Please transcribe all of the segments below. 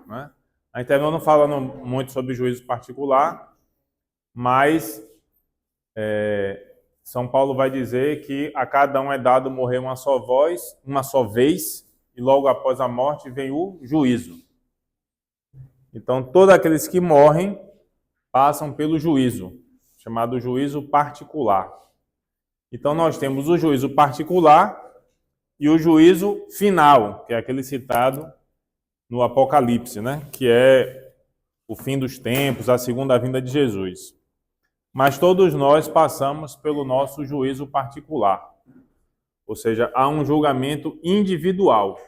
né? A gente terminou não falando muito sobre juízo particular, mas São Paulo vai dizer que a cada um é dado morrer uma só vez, e logo após a morte vem o juízo. Então, todos aqueles que morrem passam pelo juízo, chamado juízo particular. Então, nós temos o juízo particular e o juízo final, que é aquele citado no Apocalipse, né? Que é o fim dos tempos, a segunda vinda de Jesus. Mas todos nós passamos pelo nosso juízo particular. Ou seja, há um julgamento individual.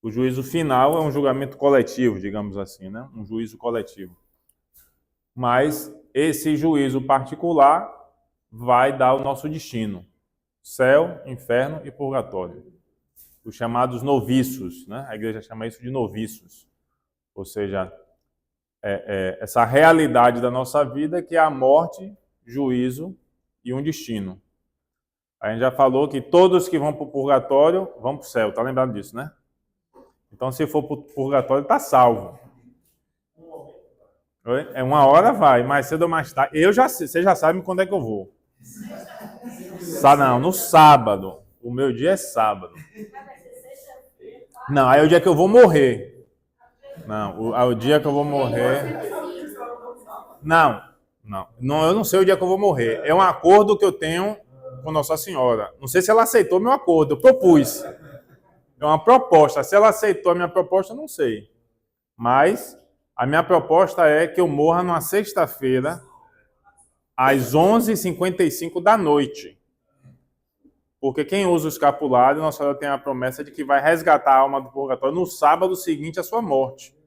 O juízo final é um julgamento coletivo, digamos assim, né? Um juízo coletivo. Mas esse juízo particular vai dar o nosso destino: céu, inferno e purgatório. Os chamados noviços, né? A igreja chama isso de noviços. Ou seja, essa realidade da nossa vida, que é a morte, juízo e um destino. A gente já falou que todos que vão para o purgatório vão para o céu. Tá lembrado disso, né? Então, se for para o purgatório, está salvo. É uma hora vai, mais cedo ou mais tarde. Você já sabe quando é que eu vou. Não, no sábado. O meu dia é sábado. Não, aí é o dia que eu vou morrer. Não, é o dia que eu vou morrer. Não, eu não sei o dia que eu vou morrer. É um acordo que eu tenho com Nossa Senhora. Não sei se ela aceitou meu acordo, eu propus. É uma proposta. Se ela aceitou a minha proposta, eu não sei. Mas a minha proposta é que eu morra numa sexta-feira, às 11h55 da noite. Porque quem usa o escapulário, Nossa Senhora tem a promessa de que vai resgatar a alma do purgatório no sábado seguinte à sua morte.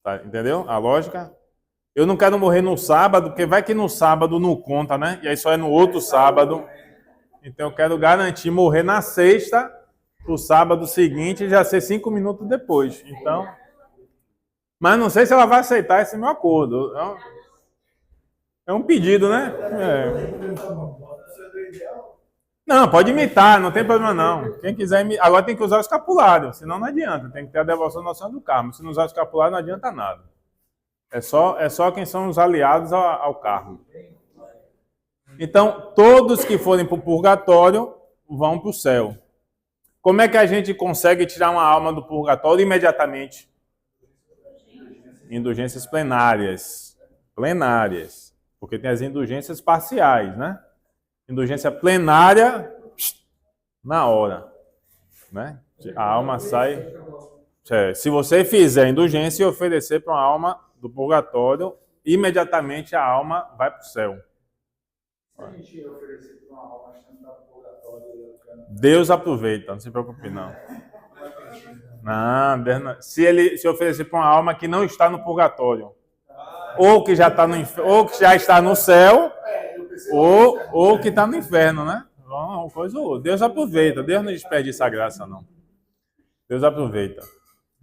Tá, entendeu a lógica? Eu não quero morrer no sábado, porque vai que no sábado não conta, né? E aí só é no outro sábado. Então eu quero garantir morrer na sexta, o sábado seguinte já ser 5 minutos depois. Então, mas não sei se ela vai aceitar esse meu acordo. É um pedido, né? Não, pode imitar, não tem problema não. Quem quiser imitar. Agora tem que usar o escapulário, senão não adianta. Tem que ter a devoção da Nossa Senhora do Carmo. Se não usar o escapulário, não adianta nada. É só quem são os aliados ao Carmo. Então, todos que forem para o purgatório vão para o céu. Como é que a gente consegue tirar uma alma do purgatório imediatamente? Indulgências plenárias. Plenárias. Porque tem as indulgências parciais, né? Indulgência plenária, na hora. Né? A alma sai... Se você fizer indulgência e oferecer para uma alma do purgatório, imediatamente a alma vai para o céu. Se a gente oferecer para uma alma achando que está no purgatório... Deus aproveita, não se preocupe não. Não, se oferecer para uma alma que não está no purgatório, ou que já está no inferno, ou que já está no céu, ou que está no inferno, né? Uma coisa ou outra. Deus aproveita, Deus não desperdiça a graça, não. Deus aproveita.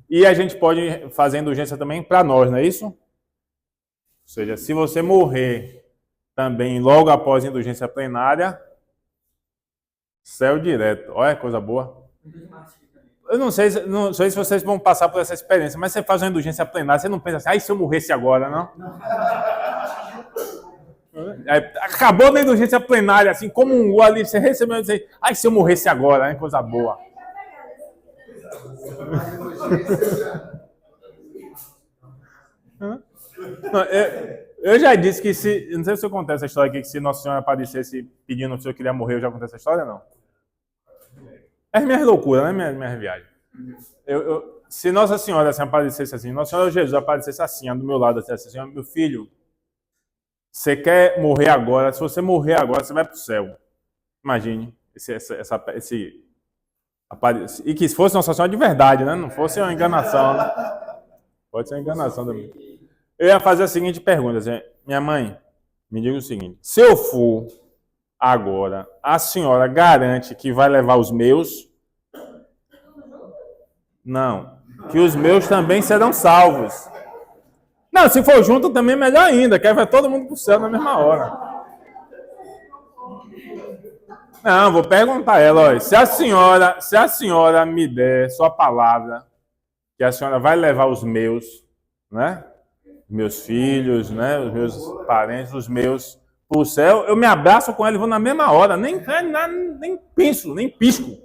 E a gente pode fazer indulgência também para nós, não é isso? Ou seja, se você morrer também logo após a indulgência plenária, céu direto. Olha que coisa boa. Eu não sei se vocês vão passar por essa experiência, mas você faz uma indulgência plenária, você não pensa assim, se eu morresse agora, não? Acabou na indulgência plenária, assim, como um ali, você recebeu e disse, se eu morresse agora, né? Coisa boa. Eu já disse que não sei se eu contei essa história aqui, que se Nossa Senhora aparecesse pedindo se eu queria morrer, eu já contei essa história, não? É minha loucura, né? Minha viagem. Se Nossa Senhora assim, aparecesse assim, Nossa Senhora Jesus aparecesse assim, do meu lado, assim, meu filho, você quer morrer agora? Se você morrer agora, você vai para o céu. Imagine. E que fosse Nossa Senhora de verdade, né? Não fosse uma enganação, né? Pode ser uma enganação também. Eu ia fazer a seguinte pergunta. Assim, minha mãe, me diga o seguinte. Se eu for agora, a senhora garante que vai levar os meus? Não. Que os meus também serão salvos. Não, se for junto também melhor ainda, que aí vai todo mundo pro céu na mesma hora. Não, vou perguntar a ela, olha, se a senhora me der sua palavra, que a senhora vai levar os meus, né? Meus filhos, né? Os meus parentes, os meus para o céu, eu me abraço com ela e vou na mesma hora, nem penso, nem pisco.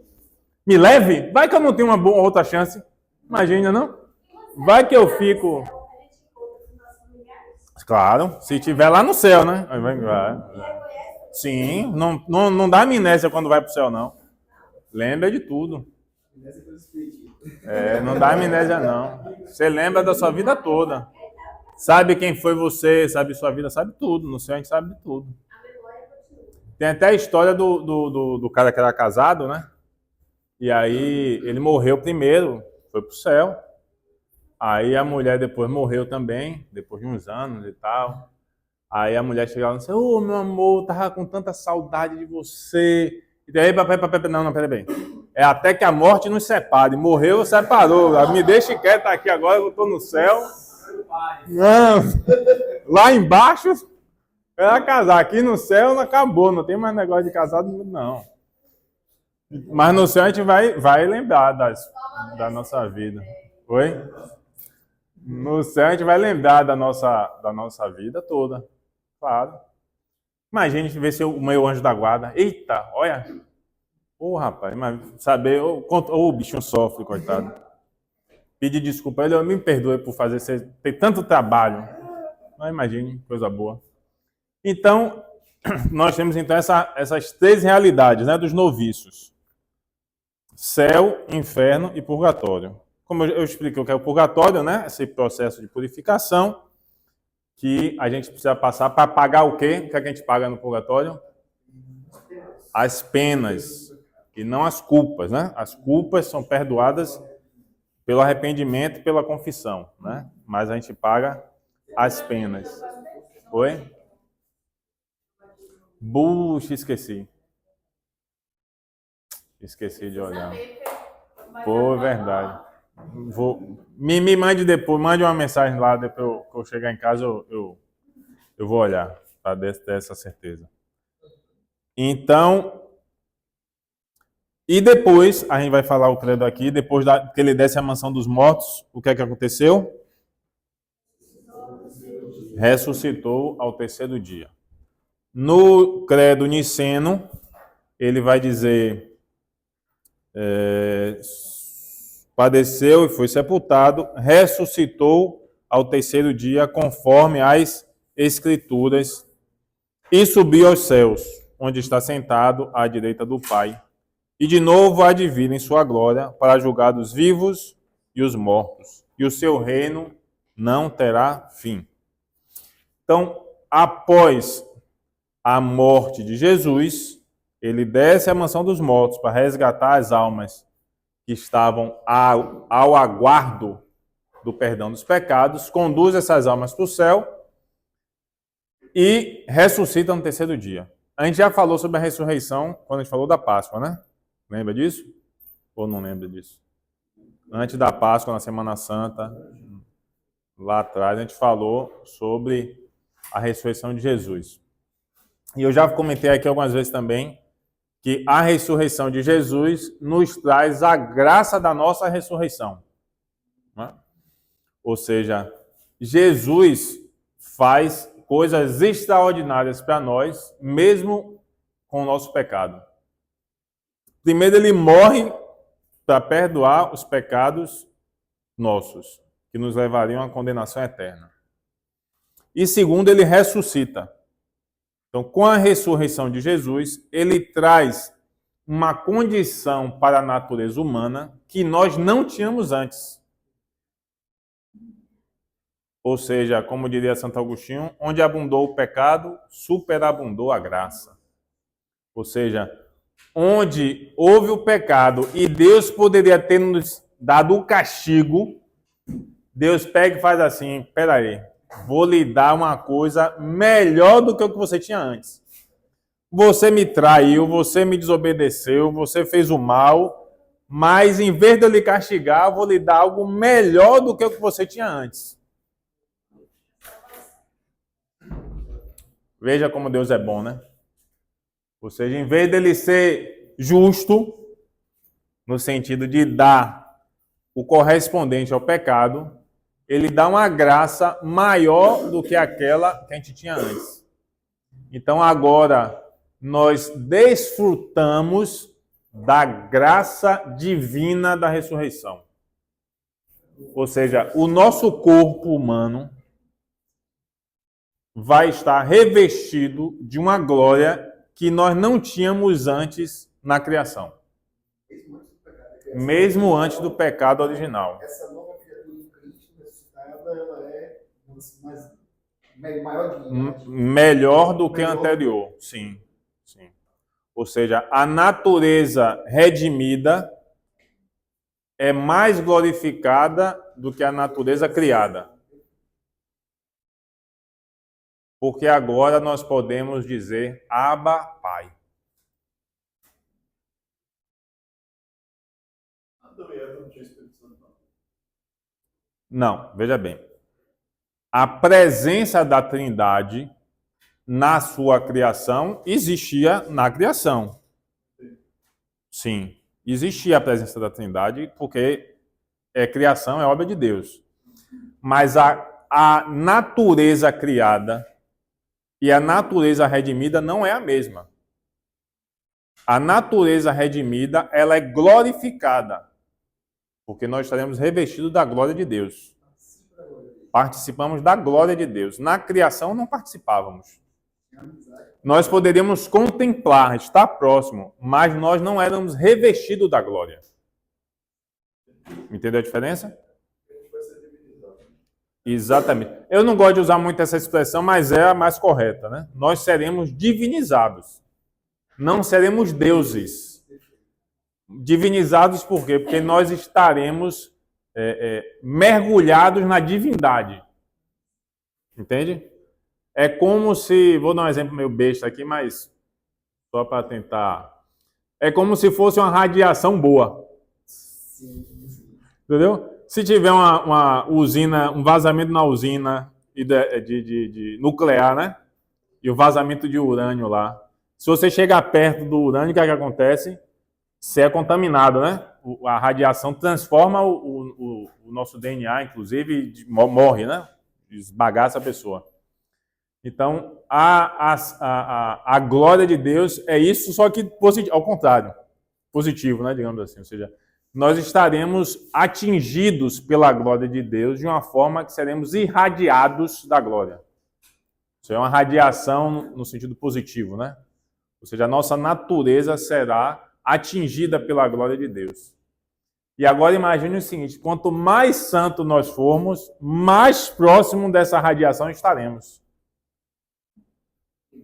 Me leve, vai que eu não tenho uma boa outra chance. Imagina, não? Vai que eu fico. Claro, se tiver lá no céu, né? Sim, não dá amnésia quando vai pro céu, não. Lembra de tudo. Não dá amnésia, não. Você lembra da sua vida toda. Sabe quem foi você, sabe sua vida, sabe tudo. No céu a gente sabe de tudo. Tem até a história do cara que era casado, né? E aí ele morreu primeiro, foi pro céu. Aí a mulher depois morreu também, depois de uns anos e tal. Aí a mulher chegava e disse, ô meu amor, tava com tanta saudade de você. E daí, não, peraí. É até que a morte nos separe. Morreu, separou. Me deixe quieto aqui agora, eu tô no céu. Não, lá embaixo era casar. Aqui no céu não acabou, não tem mais negócio de casado, não. Mas no céu a gente vai lembrar da nossa vida. Oi? No céu a gente vai lembrar da nossa vida toda. Claro. Imagina a gente ver se o meu anjo da guarda. Eita, olha. Ô, rapaz, mas saber. O bichinho sofre, coitado. Pedir desculpa. Ele me perdoe por ter tanto trabalho. Mas imagine, coisa boa. Então, nós temos então essas três realidades, né, dos noviços: céu, inferno e purgatório. Como eu expliquei o que é o purgatório, né? Esse processo de purificação que a gente precisa passar para pagar o quê? O que a gente paga no purgatório? As penas e não as culpas, né? As culpas são perdoadas pelo arrependimento e pela confissão, né? Mas a gente paga as penas. Oi? Buxa, esqueci. Esqueci de olhar. Pô, verdade. Me mande depois, mande uma mensagem lá, depois que eu chegar em casa eu vou olhar, para ter essa certeza. Então, e depois, a gente vai falar o credo aqui, depois que ele desce a mansão dos mortos, o que é que aconteceu? Ressuscitou ao terceiro dia. No credo niceno, ele vai dizer... padeceu e foi sepultado, ressuscitou ao terceiro dia, conforme as Escrituras, e subiu aos céus, onde está sentado à direita do Pai. E de novo há de vir em sua glória para julgar os vivos e os mortos, e o seu reino não terá fim. Então, após a morte de Jesus, ele desce à mansão dos mortos para resgatar as almas que estavam ao aguardo do perdão dos pecados, conduz essas almas para o céu e ressuscita no terceiro dia. A gente já falou sobre a ressurreição quando a gente falou da Páscoa, né? Lembra disso? Ou não lembra disso? Antes da Páscoa, na Semana Santa, lá atrás, a gente falou sobre a ressurreição de Jesus. E eu já comentei aqui algumas vezes também que a ressurreição de Jesus nos traz a graça da nossa ressurreição. Né? Ou seja, Jesus faz coisas extraordinárias para nós, mesmo com o nosso pecado. Primeiro, ele morre para perdoar os pecados nossos, que nos levariam à condenação eterna. E segundo, ele ressuscita. Então, com a ressurreição de Jesus, ele traz uma condição para a natureza humana que nós não tínhamos antes. Ou seja, como diria Santo Agostinho, onde abundou o pecado, superabundou a graça. Ou seja, onde houve o pecado e Deus poderia ter nos dado o castigo, Deus pega e faz assim, peraí, vou lhe dar uma coisa melhor do que o que você tinha antes. Você me traiu, você me desobedeceu, você fez o mal, mas em vez de eu lhe castigar, eu vou lhe dar algo melhor do que o que você tinha antes. Veja como Deus é bom, né? Ou seja, em vez dele ser justo, no sentido de dar o correspondente ao pecado, ele dá uma graça maior do que aquela que a gente tinha antes. Então agora nós desfrutamos da graça divina da ressurreição. Ou seja, o nosso corpo humano vai estar revestido de uma glória que nós não tínhamos antes na criação. Mesmo antes do pecado original. Essa nova criatura em Cristo ressuscitada, ela é maior de melhor do que a anterior. Sim, sim. Ou seja, a natureza redimida é mais glorificada do que a natureza criada. Porque agora nós podemos dizer Abba, Pai. Não, veja bem. A presença da Trindade na sua criação existia na criação. Sim, existia a presença da Trindade porque criação é obra de Deus. Mas a natureza criada e a natureza redimida não é a mesma. A natureza redimida, ela é glorificada, porque nós estaremos revestidos da glória de Deus. Participamos da glória de Deus. Na criação não participávamos. Nós poderíamos contemplar, estar próximo, mas nós não éramos revestidos da glória. Entendeu a diferença? Exatamente. Eu não gosto de usar muito essa expressão, mas é a mais correta, né? Nós seremos divinizados. Não seremos deuses. Divinizados por quê? Porque nós estaremos mergulhados na divindade. Entende? É como se... Vou dar um exemplo meio besta aqui, mas só para tentar... É como se fosse uma radiação boa. Entendeu? Se tiver uma usina, um vazamento na usina de nuclear, né? E o vazamento de urânio lá. Se você chegar perto do urânio, o que é que acontece? Você é contaminado, né? A radiação transforma o nosso DNA, inclusive, morre, né? Esbagaça a pessoa. Então, a glória de Deus é isso, só que ao contrário. Positivo, né? Digamos assim. Ou seja, nós estaremos atingidos pela glória de Deus de uma forma que seremos irradiados da glória. Isso é uma radiação no sentido positivo, né? Ou seja, a nossa natureza será atingida pela glória de Deus. E agora imagine o seguinte, quanto mais santo nós formos, mais próximo dessa radiação estaremos.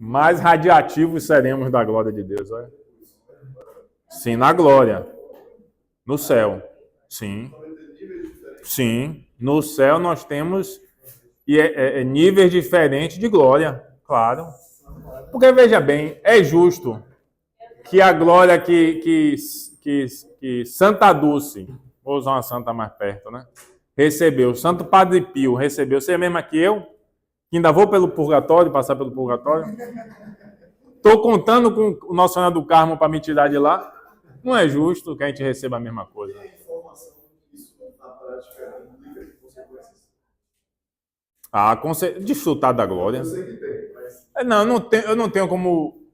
Mais radiativos seremos da glória de Deus. Olha. Sim, na glória. No céu. Sim. Sim. No céu nós temos níveis diferentes de glória. Claro. Porque, veja bem, é justo que a glória que Santa Dulce, vou usar uma santa mais perto, né? Recebeu, Santo Padre Pio recebeu, você é mesmo que eu, que ainda vou pelo purgatório, passar pelo purgatório. Estou contando com o Nosso Senhora do Carmo para me tirar de lá. Não é justo que a gente receba a mesma coisa. Desfrutar da glória. Não, eu não tenho como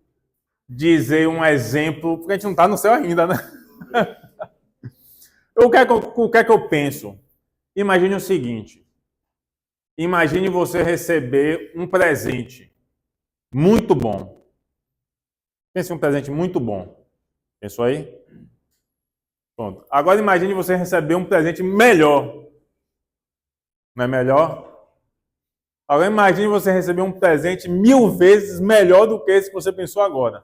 dizer um exemplo, porque a gente não está no céu ainda, né? O que é que eu penso? Imagine o seguinte. Imagine você receber um presente muito bom. Pense em um presente muito bom. Pensou aí? Pronto. Agora imagine você receber um presente melhor. Não é melhor? Agora imagine você receber um presente 1000 vezes melhor do que esse que você pensou agora.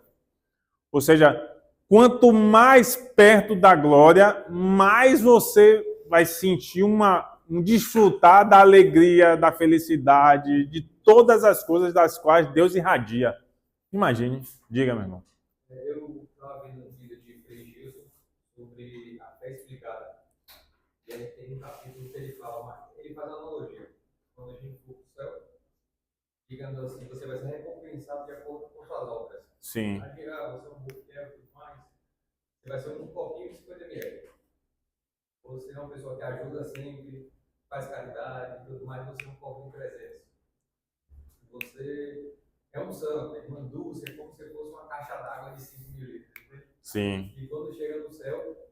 Ou seja, quanto mais perto da glória, mais você vai sentir um desfrutar da alegria, da felicidade, de todas as coisas das quais Deus irradia. Imagine. Diga, meu irmão. Eu estava vendo um vídeo de Frei Gilson sobre a fé explicada. E aí tem um capítulo que ele fala, ele faz uma analogia. Quando a gente for para o céu, digamos assim, você vai ser recompensado de acordo com suas obras. Sim, Aí, você é um boteco e tudo mais, você vai ser um copinho de 50 ml. Você é uma pessoa que ajuda sempre, faz caridade e tudo mais, você é um copinho de 300. Você é um santo, é uma dúzia, como se fosse uma caixa d'água de 5 mililitros. Né? sim, E quando chega no céu,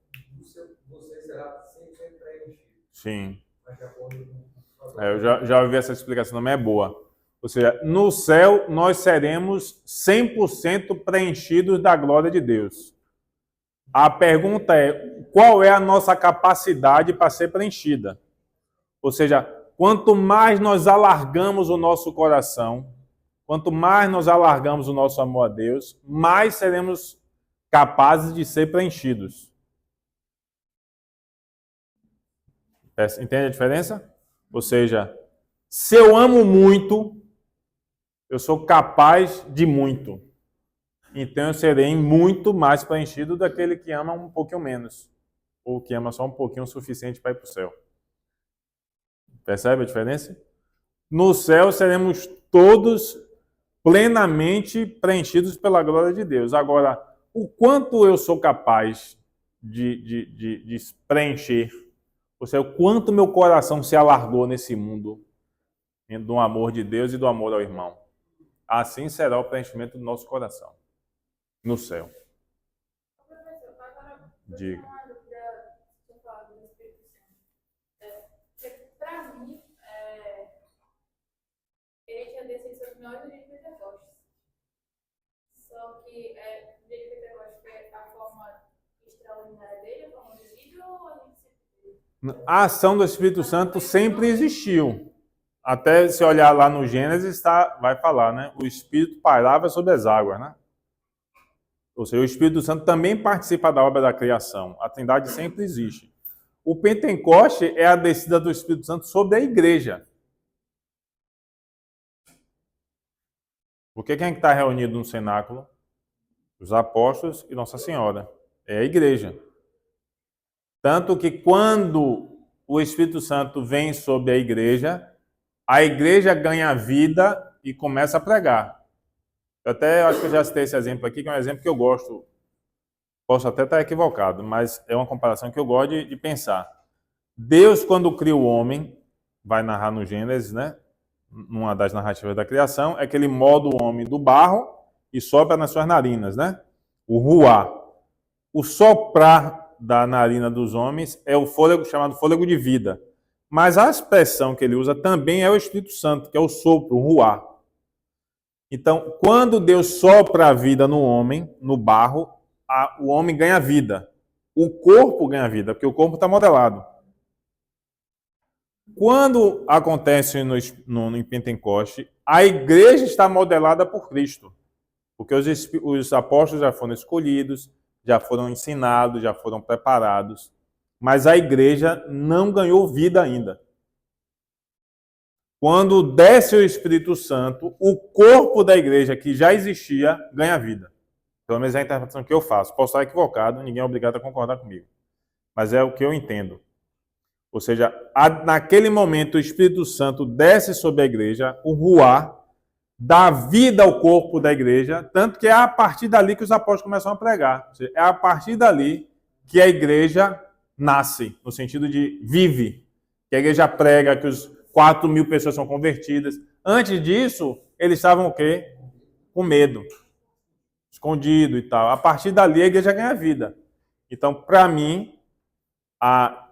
você será sempre preenchido. sim. Mas de acordo com Eu já ouvi essa explicação, também é boa. Ou seja, no céu nós seremos 100% preenchidos da glória de Deus. A pergunta é, qual é a nossa capacidade para ser preenchida? Ou seja, quanto mais nós alargamos o nosso coração, quanto mais nós alargamos o nosso amor a Deus, mais seremos capazes de ser preenchidos. Entende a diferença? Ou seja, se eu amo muito, eu sou capaz de muito. Então eu serei muito mais preenchido daquele que ama um pouquinho menos. Ou que ama só um pouquinho o suficiente para ir para o céu. Percebe a diferença? No céu seremos todos plenamente preenchidos pela glória de Deus. Agora, o quanto eu sou capaz de preencher, ou seja, o quanto meu coração se alargou nesse mundo do amor de Deus e do amor ao irmão. Assim será o preenchimento do nosso coração no céu. Diga. Para mim, ele tinha descido sobre nós no dia de Pentecostes. Só que o dia de Pentecostes é a forma extraordinária dele, a forma visível, ou a gente sempre teve? A ação do Espírito Santo sempre existiu. Até se olhar lá no Gênesis, vai falar, né? O Espírito pairava sobre as águas, né? Ou seja, o Espírito Santo também participa da obra da criação. A Trindade sempre existe. O Pentecoste é a descida do Espírito Santo sobre a igreja. Porque quem está reunido no cenáculo? Os apóstolos e Nossa Senhora. É a igreja. Tanto que quando o Espírito Santo vem sobre a igreja ganha vida e começa a pregar. Eu acho que eu já citei esse exemplo aqui, que é um exemplo que eu gosto. Posso até estar equivocado, mas é uma comparação que eu gosto de pensar. Deus, quando cria o homem, vai narrar no Gênesis, né? Numa das narrativas da criação, é que ele molda o homem do barro e sopra nas suas narinas, né? O ruá. O soprar da narina dos homens é o fôlego chamado fôlego de vida. Mas a expressão que ele usa também é o Espírito Santo, que é o sopro, o ruá. Então, quando Deus sopra a vida no homem, no barro, o homem ganha vida. O corpo ganha vida, porque o corpo está modelado. Quando acontece em Pentecoste, a igreja está modelada por Cristo. Porque os apóstolos já foram escolhidos, já foram ensinados, já foram preparados. Mas a igreja não ganhou vida ainda. Quando desce o Espírito Santo, o corpo da igreja que já existia ganha vida. Pelo menos é a interpretação que eu faço. Posso estar equivocado, ninguém é obrigado a concordar comigo. Mas é o que eu entendo. Ou seja, naquele momento o Espírito Santo desce sobre a igreja, o ruá, dá vida ao corpo da igreja, tanto que é a partir dali que os apóstolos começam a pregar. Ou seja, é a partir dali que a igreja nasce, no sentido de vive. Que a igreja prega, que os 4.000 pessoas são convertidas. Antes disso, eles estavam o quê? Com medo. Escondido e tal. A partir dali a igreja ganha vida. Então, para mim,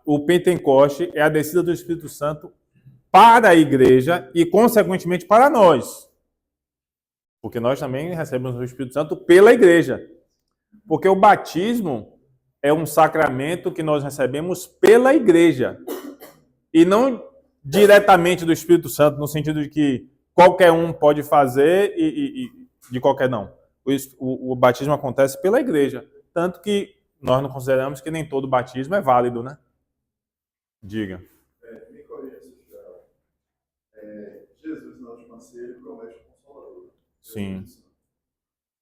o Pentecoste é a descida do Espírito Santo para a igreja e, consequentemente, para nós. Porque nós também recebemos o Espírito Santo pela igreja. Porque o batismo é um sacramento que nós recebemos pela igreja. E não diretamente do Espírito Santo, no sentido de que qualquer um pode fazer e de qualquer não. O batismo acontece pela igreja. Tanto que nós não consideramos que nem todo batismo é válido, né? Diga. Me corrija se eu estiver errado. Jesus, na última ceia, ele promete o Consolador. Sim.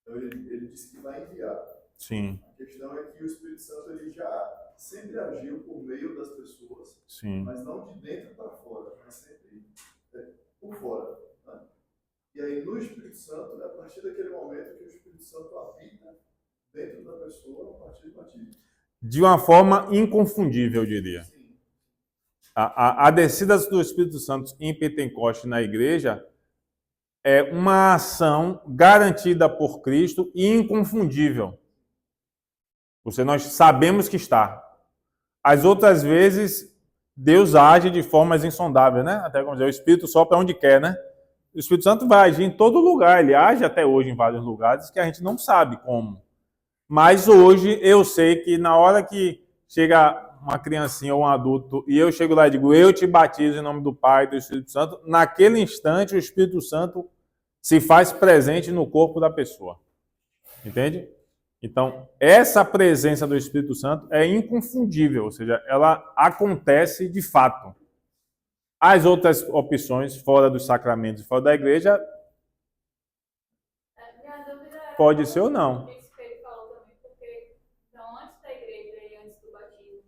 Então, ele disse que vai enviar. Sim. A questão é que o Espírito Santo ele já sempre agiu por meio das pessoas, Sim. mas não de dentro para fora, mas sempre por fora. Né? E aí aí no Espírito Santo, é a partir daquele momento que o Espírito Santo habita dentro da pessoa a partir do batismo. De uma forma inconfundível, eu diria. Sim. A descida do Espírito Santo em Pentecoste na igreja é uma ação garantida por Cristo e inconfundível. Nós sabemos que está. As outras vezes, Deus age de formas insondáveis, né? Até como dizer, o Espírito sopra onde quer, né? O Espírito Santo vai agir em todo lugar. Ele age até hoje em vários lugares que a gente não sabe como. Mas hoje eu sei que na hora que chega uma criancinha ou um adulto e eu chego lá e digo, eu te batizo em nome do Pai e do Espírito Santo, naquele instante o Espírito Santo se faz presente no corpo da pessoa. Entende? Então, essa presença do Espírito Santo é inconfundível, ou seja, ela acontece de fato. As outras opções, fora dos sacramentos, fora da igreja, Minha dúvida é pode ser ou não. isso que ele falou também, porque então, antes da igreja e antes do batismo,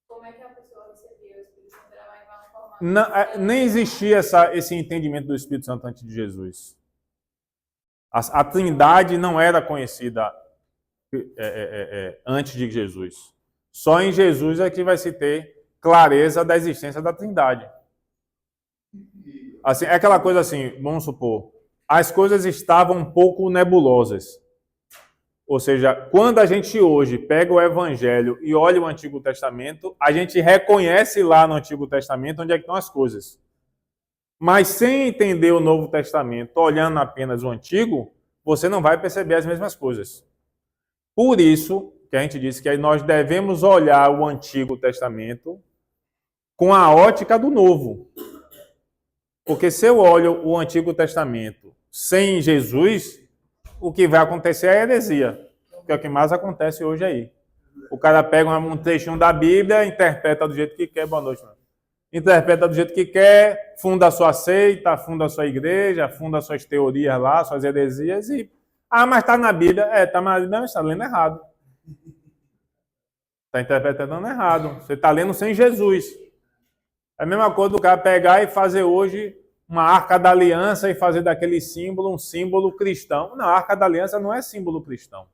como é que a pessoa recebia o Espírito Santo? Era mais uma forma... Não, nem existia esse entendimento do Espírito Santo antes de Jesus. A Trindade não era conhecida antes de Jesus. Só em Jesus é que vai se ter clareza da existência da Trindade. Assim, é aquela coisa assim, vamos supor, as coisas estavam um pouco nebulosas. Ou seja, quando a gente hoje pega o Evangelho e olha o Antigo Testamento, a gente reconhece lá no Antigo Testamento onde é que estão as coisas. Mas sem entender o Novo Testamento, olhando apenas o Antigo, você não vai perceber as mesmas coisas. Por isso que a gente disse que nós devemos olhar o Antigo Testamento com a ótica do Novo. Porque se eu olho o Antigo Testamento sem Jesus, o que vai acontecer é a heresia, que é o que mais acontece hoje aí. O cara pega um trechinho da Bíblia, interpreta do jeito que quer, boa noite, mano. Interpreta do jeito que quer, funda a sua seita, funda a sua igreja, funda as suas teorias lá, suas heresias e... Ah, mas está na Bíblia. Está na Bíblia, mas está lendo errado. Está interpretando errado. Você está lendo sem Jesus. É a mesma coisa do cara pegar e fazer hoje uma Arca da Aliança e fazer daquele símbolo um símbolo cristão. Não, a Arca da Aliança não é símbolo cristão.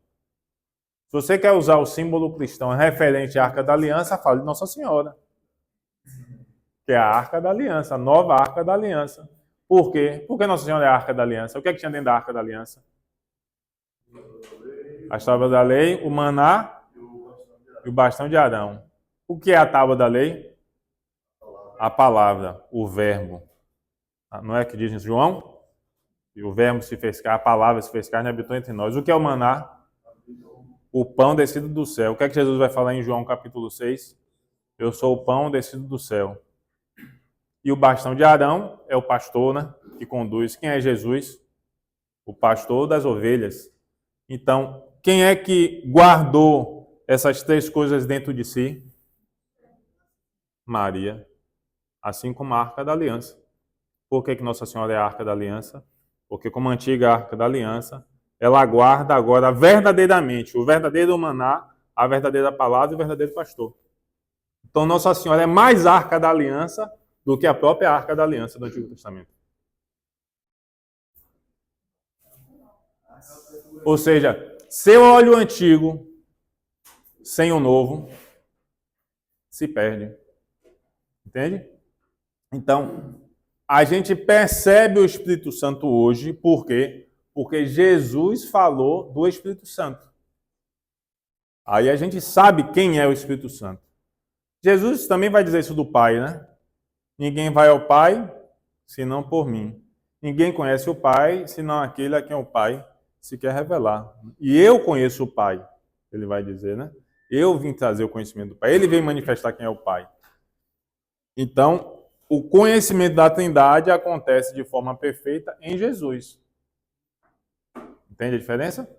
Se você quer usar o símbolo cristão referente à Arca da Aliança, fale de Nossa Senhora. Que é a Arca da Aliança, a nova Arca da Aliança. Por quê? Por que Nossa Senhora é a Arca da Aliança? O que é que tinha dentro da Arca da Aliança? As tábuas da lei, o maná e o bastão de Arão. O que é a tábua da lei? A palavra, o verbo. Não é que diz em João? E o verbo se fez carne, a palavra se fez carne e habitou entre nós. O que é o maná? O pão descido do céu. O que é que Jesus vai falar em João capítulo 6? Eu sou o pão descido do céu. E o bastão de Arão é o pastor, né, que conduz. Quem é Jesus? O pastor das ovelhas. Então, quem é que guardou essas três coisas dentro de si? Maria. Assim como a Arca da Aliança. Por que Nossa Senhora é a Arca da Aliança? Porque como a antiga Arca da Aliança, ela guarda agora verdadeiramente o verdadeiro maná, a verdadeira palavra e o verdadeiro pastor. Então Nossa Senhora é mais Arca da Aliança do que a própria Arca da Aliança do Antigo Testamento. Ou seja, se eu olho o Antigo sem o Novo, se perde. Entende? Então, a gente percebe o Espírito Santo hoje, por quê? Porque Jesus falou do Espírito Santo. Aí a gente sabe quem é o Espírito Santo. Jesus também vai dizer isso do Pai, né? Ninguém vai ao Pai, senão por mim. Ninguém conhece o Pai, senão aquele a quem o Pai se quer revelar. E eu conheço o Pai, ele vai dizer, né? Eu vim trazer o conhecimento do Pai. Ele veio manifestar quem é o Pai. Então, o conhecimento da Trindade acontece de forma perfeita em Jesus. Entende a diferença?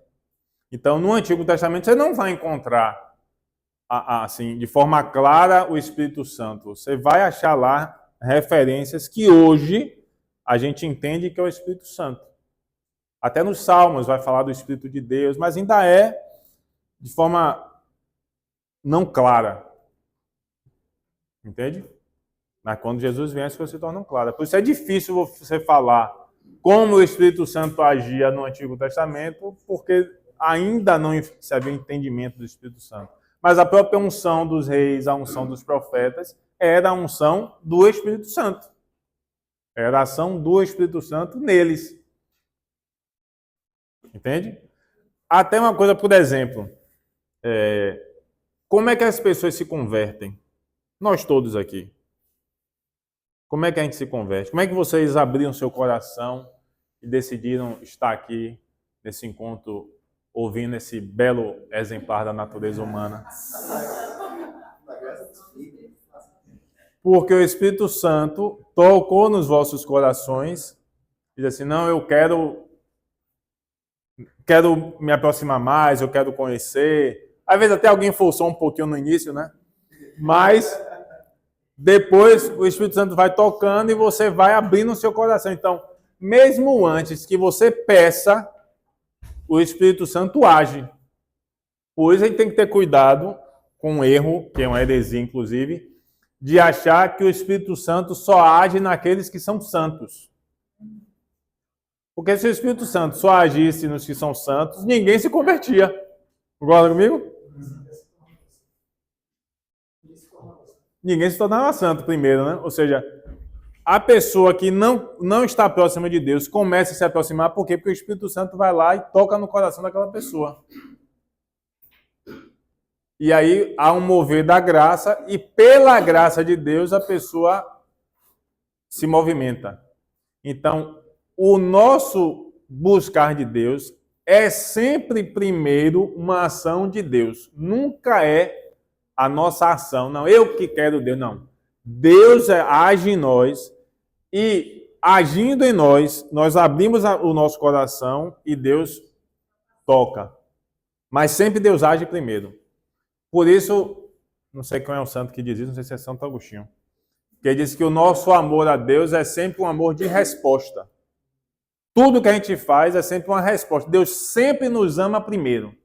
Então, no Antigo Testamento, você não vai encontrar, assim, de forma clara, o Espírito Santo. Você vai achar lá referências que hoje a gente entende que é o Espírito Santo. Até nos Salmos vai falar do Espírito de Deus, mas ainda é de forma não clara. Entende? Mas quando Jesus vem, as coisas se tornam claras. Por isso é difícil você falar como o Espírito Santo agia no Antigo Testamento, porque ainda não se havia entendimento do Espírito Santo. Mas a própria unção dos reis, a unção dos profetas, era a unção do Espírito Santo. Era a ação do Espírito Santo neles. Entende? Até uma coisa, por exemplo, como é que as pessoas se convertem? Nós todos aqui. Como é que a gente se converte? Como é que vocês abriram seu coração e decidiram estar aqui nesse encontro, ouvindo esse belo exemplar da natureza humana? Porque o Espírito Santo tocou nos vossos corações e disse assim, não, eu quero me aproximar mais, eu quero conhecer. Às vezes até alguém forçou um pouquinho no início, né? Mas depois o Espírito Santo vai tocando e você vai abrindo o seu coração. Então, mesmo antes que você peça, o Espírito Santo age. Por isso a gente tem que ter cuidado com um erro, que é uma heresia, inclusive, de achar que o Espírito Santo só age naqueles que são santos. Porque se o Espírito Santo só agisse nos que são santos, ninguém se convertia. Concorda comigo? Ninguém se tornava santo primeiro, né? Ou seja, a pessoa que não está próxima de Deus começa a se aproximar, por quê? Porque o Espírito Santo vai lá e toca no coração daquela pessoa. E aí há um mover da graça e pela graça de Deus a pessoa se movimenta. Então, o nosso buscar de Deus é sempre primeiro uma ação de Deus. Nunca é a nossa ação. Não, eu que quero Deus, não. Deus age em nós e agindo em nós, nós abrimos o nosso coração e Deus toca. Mas sempre Deus age primeiro. Por isso, não sei qual é o santo que diz isso, não sei se é Santo Agostinho, que diz que o nosso amor a Deus é sempre um amor de resposta. Tudo que a gente faz é sempre uma resposta. Deus sempre nos ama primeiro.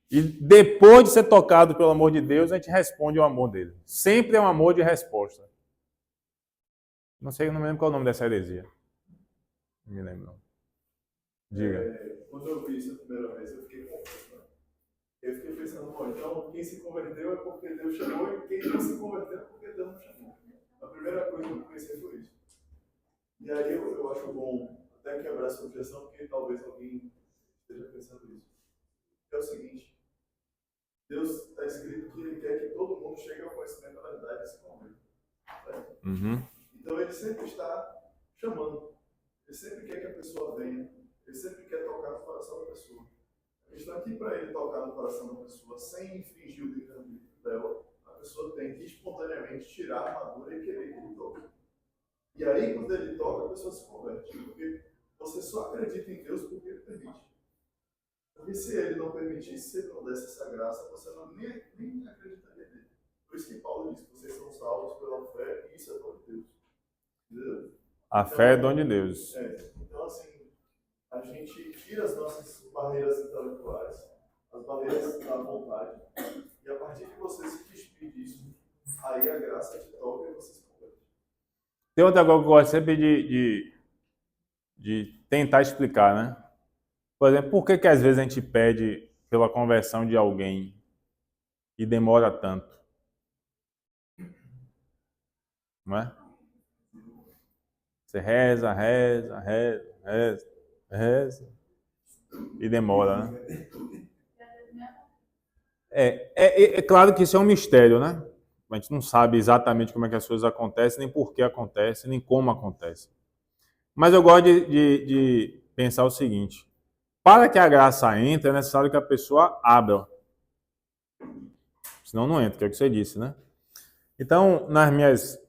E depois de ser tocado pelo amor de Deus, a gente responde ao amor dele. Sempre é um amor de resposta. Não sei, não me lembro qual é o nome dessa heresia. Não me lembro, não. Diga. Quando eu vi isso a primeira vez, eu fiquei confuso. Eu fiquei pensando, bom, então quem se converteu é porque Deus chamou e quem não se converteu é porque Deus não chamou. A primeira coisa que eu pensei foi isso. E aí eu acho bom até quebrar essa objeção, porque talvez alguém esteja pensando isso. É o seguinte, Deus está escrito que Ele quer que todo mundo chegue ao conhecimento da verdade e se converta. Certo? Uhum. Então Ele sempre está chamando. Ele sempre quer que a pessoa venha. Ele sempre quer tocar no coração da pessoa. A questão aqui para Ele tocar no coração da pessoa sem infringir o livre-arbítrio dela, a pessoa tem que espontaneamente tirar a armadura e querer que Ele toque. E aí, quando Ele toca, a pessoa se converte. Porque você só acredita em Deus porque Ele permite. Porque se Ele não permitisse, se Ele não desse essa graça, você nem acreditaria nele. Por isso que Paulo diz que vocês são salvos pela fé e isso é dom de Deus. Entendeu? A fé é dom de Deus. Então, assim, a gente tira as nossas barreiras intelectuais, as barreiras da vontade, e a partir de você se despir disso, aí a graça te toca e você se converte. Tem outra coisa que eu gosto sempre de tentar explicar, né? Por exemplo, por que às vezes a gente pede pela conversão de alguém e demora tanto? Não é? Você reza e demora, né? É claro que isso é um mistério, né? A gente não sabe exatamente como é que as coisas acontecem, nem por que acontecem, nem como acontecem. Mas eu gosto de pensar o seguinte: para que a graça entre, é necessário que a pessoa abra. Senão não entra, que é o que você disse, né? Então, nas minhas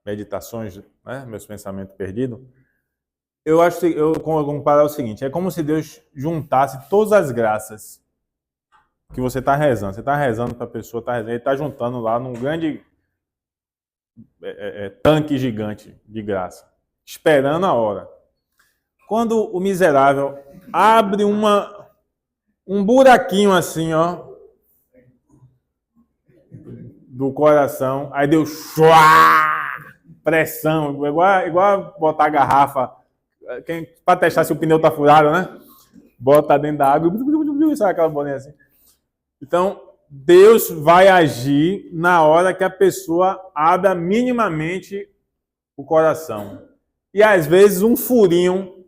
meditações, né, meus pensamentos perdidos, eu acho que eu comparar o seguinte: é como se Deus juntasse todas as graças que você está rezando. Você está rezando para a pessoa, ele está juntando lá num grande tanque gigante de graça, esperando a hora. Quando o miserável abre um buraquinho assim, ó, do coração, aí Deus pressão, igual botar a garrafa, para testar se o pneu tá furado, né? Bota dentro da água e sai aquela bolinha assim. Então, Deus vai agir na hora que a pessoa abra minimamente o coração. E às vezes um furinho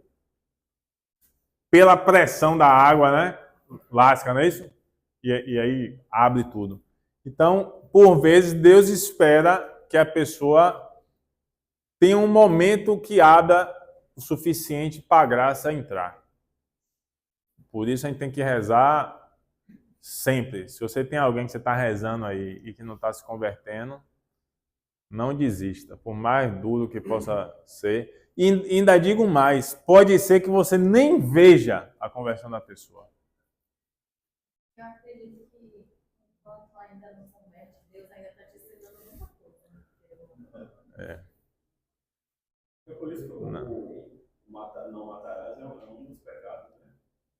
pela pressão da água, né? Lasca, não é isso? E aí abre tudo. Então, por vezes, Deus espera que a pessoa tenha um momento que abra o suficiente para a graça entrar. Por isso a gente tem que rezar sempre. Se você tem alguém que você está rezando aí e que não está se convertendo, não desista, por mais duro que possa ser. E ainda digo mais, pode ser que você nem veja a conversão da pessoa. Eu acredito que enquanto ainda não converte, Deus ainda está te ensinando muita coisa. É por isso que o não matarás é um dos pecados, né?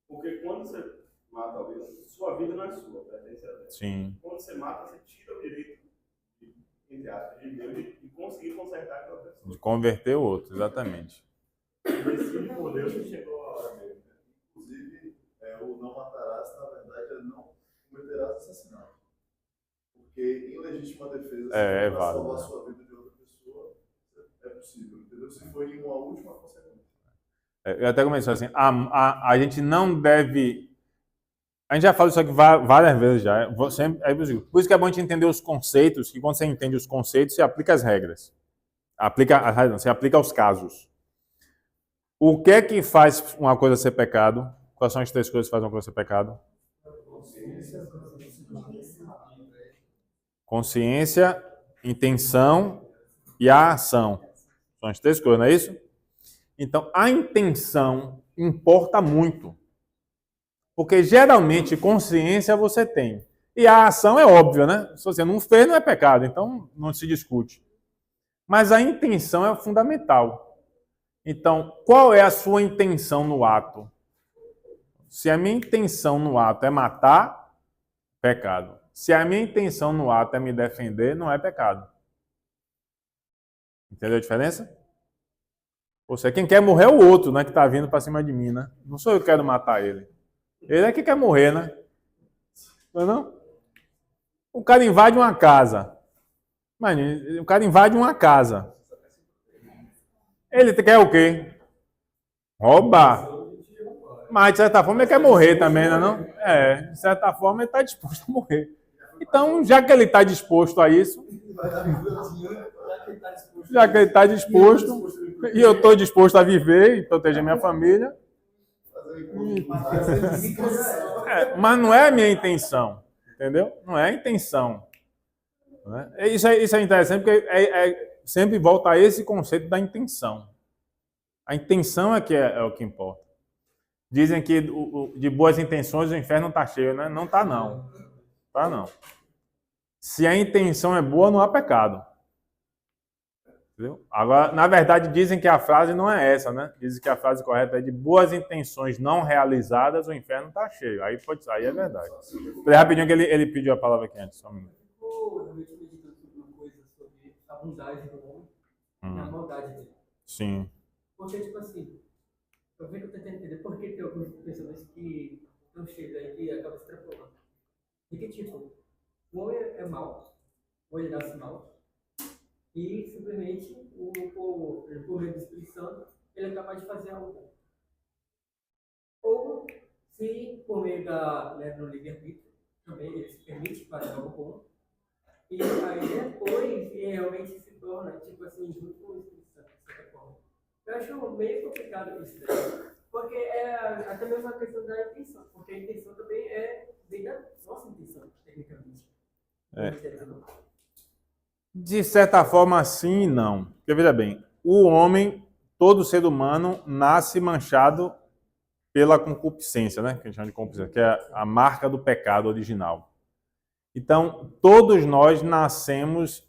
Porque quando você mata alguém, sua vida não é sua, pertence a Deus. Sim. Quando você mata, você tira o direito, entre aspas, de Deus de conseguir consertar aquela pessoa. De converter o outro, exatamente. Decide por Deus que chegou a hora dele. Inclusive, o não matarás, na verdade, é não cometerás assassinato. Porque em legítima defesa, É para válido, salvar a né? sua vida de outra pessoa, é possível, entendeu? Se for em uma última consequência. Eu até comecei assim, a gente não deve... A gente já falou isso aqui várias vezes já. Por isso que é bom a gente entender os conceitos, que quando você entende os conceitos, você aplica as regras. Você aplica aos casos. O que é que faz uma coisa ser pecado? Quais são as três coisas que fazem uma coisa ser pecado? Consciência, intenção e a ação. São as três coisas, não é isso? Então, a intenção importa muito. Porque geralmente consciência você tem. E a ação é óbvia, né? Se você não fez, não é pecado, então não se discute. Mas a intenção é fundamental. Então, qual é a sua intenção no ato? Se a minha intenção no ato é matar, pecado. Se a minha intenção no ato é me defender, não é pecado. Entendeu a diferença? Ou seja, quem quer morrer é o outro, né? Que está vindo para cima de mim, né? Não sou eu que quero matar ele. Ele é que quer morrer, né? Não é não? O cara invade uma casa. Imagina, o cara invade uma casa. Ele quer o quê? Roubar. Mas, de certa forma, ele quer morrer também, não é não? De certa forma, ele está disposto a morrer. Então, já que ele está disposto a isso, já que ele está disposto, e eu estou disposto a viver e proteger minha família, mas não é a minha intenção, entendeu? Não é a intenção. Né? Isso é interessante, porque sempre volta a esse conceito da intenção. A intenção é o que importa. Dizem que de boas intenções o inferno está cheio, né? Não está, não. Tá, não. Se a intenção é boa, não há pecado. Entendeu? Agora, na verdade, dizem que a frase não é essa, né? Dizem que a frase correta é de boas intenções não realizadas, o inferno está cheio. Aí é verdade. Falei rapidinho que ele pediu a palavra aqui antes. Só um minuto. Eu realmente meditando sobre uma coisa sobre a bondade do homem e a maldade dele. Sim. Porque, tipo assim, eu vejo que eu tô tentando entender por que tem algumas pessoas que não chegam aí e acabam se extrapolando. E que, tipo, o homem é mau, ou ele nasce mau, e simplesmente, por meio do Espírito Santo, ele é capaz de fazer algo bom. Ou, se por meio do livre-arbítrio, também ele se permite fazer algo bom, e aí depois ele realmente se torna, tipo assim, junto com o Espírito Santo, de certa forma. Eu acho meio complicado isso daí, porque é até mesmo a questão da intenção, porque a intenção também vem da nossa intenção, tecnicamente. De certa forma, sim e não. Porque, veja bem, o homem, todo ser humano, nasce manchado pela concupiscência, né? Que a gente chama de concupiscência, que é a marca do pecado original. Então, todos nós nascemos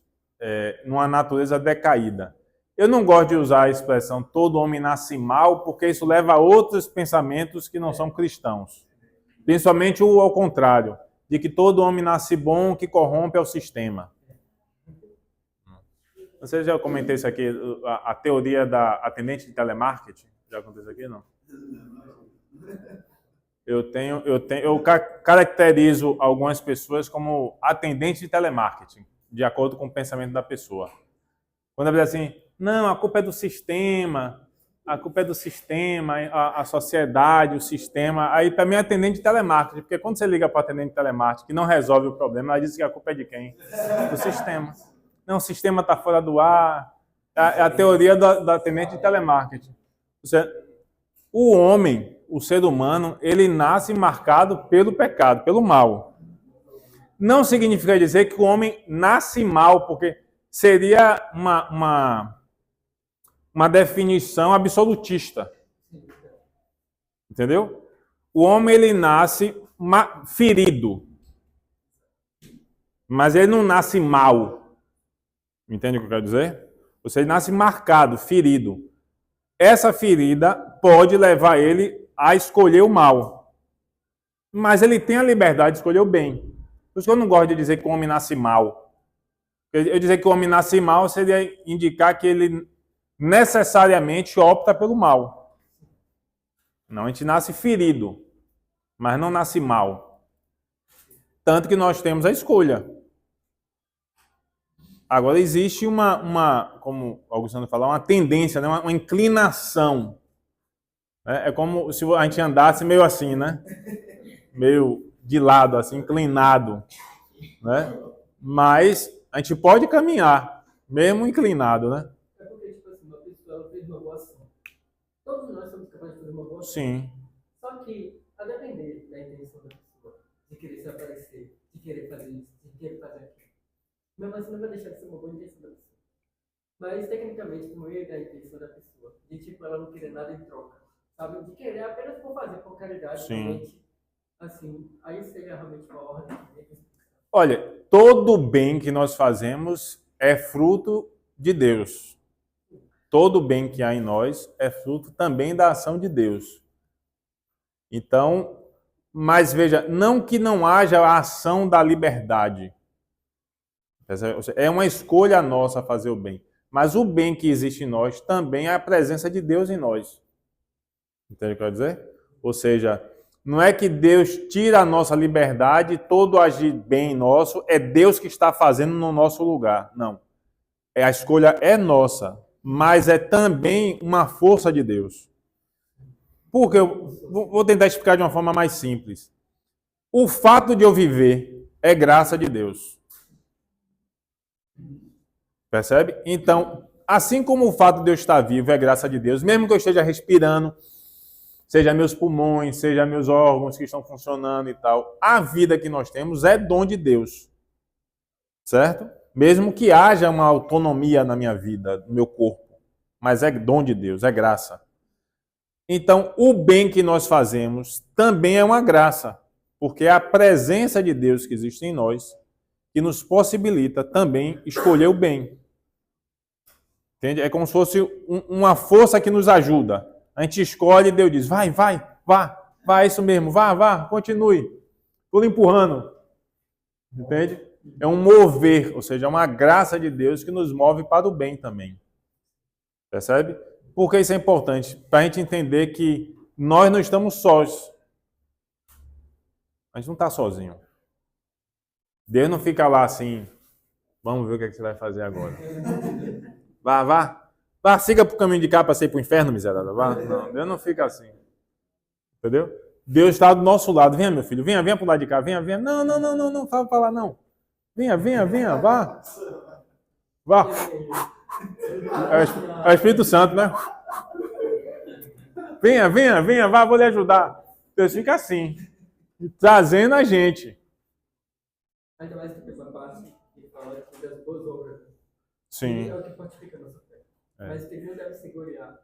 numa natureza decaída. Eu não gosto de usar a expressão todo homem nasce mal, porque isso leva a outros pensamentos que não são cristãos. Principalmente o ao contrário, de que todo homem nasce bom, que corrompe ao sistema. Não sei se eu já comentei isso aqui, a teoria da atendente de telemarketing. Já aconteceu aqui, não? Eu caracterizo algumas pessoas como atendentes de telemarketing, de acordo com o pensamento da pessoa. Quando ela diz assim, não, a culpa é do sistema, a sociedade, o sistema. Aí, para mim, é atendente de telemarketing, porque quando você liga para o atendente de telemarketing que não resolve o problema, ela diz que a culpa é de quem? Do sistema. Não, o sistema está fora do ar. É a teoria do atendente de telemarketing. O homem, o ser humano, ele nasce marcado pelo pecado, pelo mal. Não significa dizer que o homem nasce mal, porque seria uma definição absolutista. Entendeu? O homem, ele nasce ferido. Mas ele não nasce mal. Entende o que eu quero dizer? Você nasce marcado, ferido. Essa ferida pode levar ele a escolher o mal. Mas ele tem a liberdade de escolher o bem. Por isso que eu não gosto de dizer que o homem nasce mal. Eu dizer que o homem nasce mal seria indicar que ele necessariamente opta pelo mal. Não, a gente nasce ferido, mas não nasce mal. Tanto que nós temos a escolha. Agora, existe como o Augustino falou, uma tendência, né? uma inclinação. É como se a gente andasse meio assim, né? Meio de lado, assim, inclinado. Né? Mas a gente pode caminhar, mesmo inclinado, né? É porque, tipo assim, uma pessoa fez uma boa ação. Todos nós somos capazes de fazer uma boa ação. Sim. Só que, a depender da intenção da pessoa, de querer se aparecer, de querer fazer isso, de querer fazer aquilo, mesmo assim não vai deixar de ser uma boa intenção da pessoa. Mas, tecnicamente, como é da intenção da pessoa, de tipo, ela não querer nada em troca, sabe? De querer apenas por fazer por caridade, Sim. realmente, assim, aí seria realmente uma ordem. Olha, todo bem que nós fazemos é fruto de Deus. Todo bem que há em nós é fruto também da ação de Deus. Então, mas veja, não que não haja a ação da liberdade. É uma escolha nossa fazer o bem. Mas o bem que existe em nós também é a presença de Deus em nós. Entende o que eu quero dizer? Ou seja, não é que Deus tira a nossa liberdade, todo agir bem nosso, é Deus que está fazendo no nosso lugar. Não. A escolha é nossa, mas é também uma força de Deus. Porque eu vou tentar explicar de uma forma mais simples. O fato de eu viver é graça de Deus. Percebe? Então, assim como o fato de eu estar vivo é graça de Deus, mesmo que eu esteja respirando, seja meus pulmões, seja meus órgãos que estão funcionando e tal, a vida que nós temos é dom de Deus. Certo? Mesmo que haja uma autonomia na minha vida, no meu corpo, mas é dom de Deus, é graça. Então, o bem que nós fazemos também é uma graça, porque é a presença de Deus que existe em nós que nos possibilita também escolher o bem. Entende? É como se fosse uma força que nos ajuda. A gente escolhe e Deus diz, vai, é isso mesmo, vá, continue. Tudo empurrando. Entende? É um mover, ou seja, é uma graça de Deus que nos move para o bem também. Percebe? Porque isso é importante, para a gente entender que nós não estamos sós. A gente não está sozinho. Deus não fica lá assim, vamos ver o que, você vai fazer agora. Vá, siga para o caminho de cá para você ir para o inferno, miserável. Vá. Não, Deus não fica assim. Entendeu? Deus está do nosso lado. Venha, meu filho, venha para o lado de cá, venha. Não, fala para lá, não. Venha, vá. Vá. É o Espírito Santo, né? Venha, vá, vou lhe ajudar. Deus fica assim, trazendo a gente. Ainda mais que a pessoa passa e fala das boas obras. Sim. É o que fortifica a nossa fé. Mas que não deve se gloriar.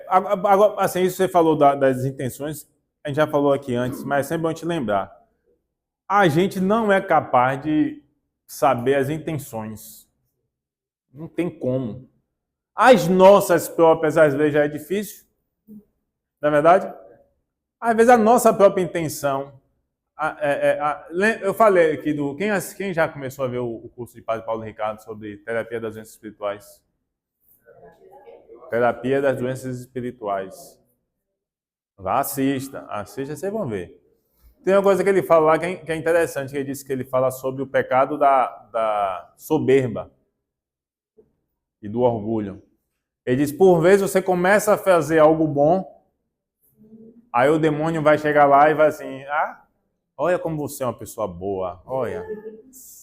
Agora, assim, isso você falou das intenções, a gente já falou aqui antes, mas é sempre bom te lembrar. A gente não é capaz de saber as intenções. Não tem como. As nossas próprias, às vezes, já é difícil. Não é verdade? Às vezes, a nossa própria intenção, Eu falei aqui do... Quem já começou a ver o curso de Padre Paulo Ricardo sobre terapia das doenças espirituais? Terapia das doenças espirituais. Vá, assista, vocês vão ver. Tem uma coisa que ele fala lá que é interessante, que ele diz que ele fala sobre o pecado da soberba e do orgulho. Ele diz, por vezes você começa a fazer algo bom, aí o demônio vai chegar lá e vai assim, olha como você é uma pessoa boa, olha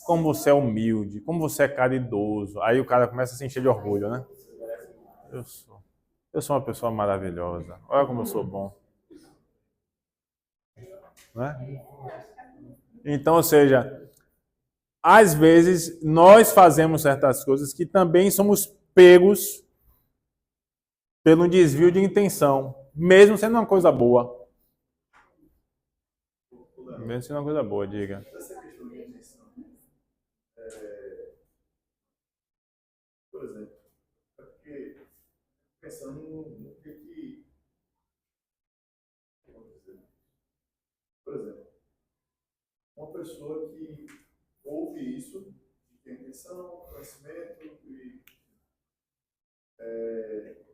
como você é humilde, como você é caridoso. Aí o cara começa a se encher de orgulho, né? Eu sou uma pessoa maravilhosa, olha como eu sou bom. Né? Então, ou seja, às vezes nós fazemos certas coisas que também somos pegos pelo desvio de intenção, mesmo sendo uma coisa boa. Mesmo sendo uma coisa boa, diga. Essa questão de intenção, por exemplo, é porque pensando no que vamos dizer, por exemplo, uma pessoa que ouve isso, que tem intenção, conhecimento,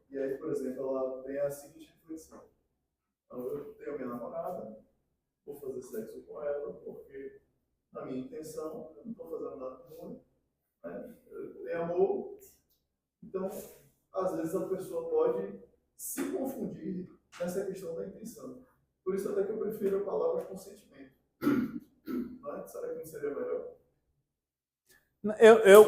e aí, por exemplo, ela tem a seguinte reflexão. Então, eu tenho a minha namorada, vou fazer sexo com ela, porque na minha intenção, eu não estou fazendo nada ruim, né? Eu tenho amor. Então, às vezes a pessoa pode se confundir nessa questão da intenção. Por isso até que eu prefiro a palavra consentimento. Não é? Será que não seria melhor?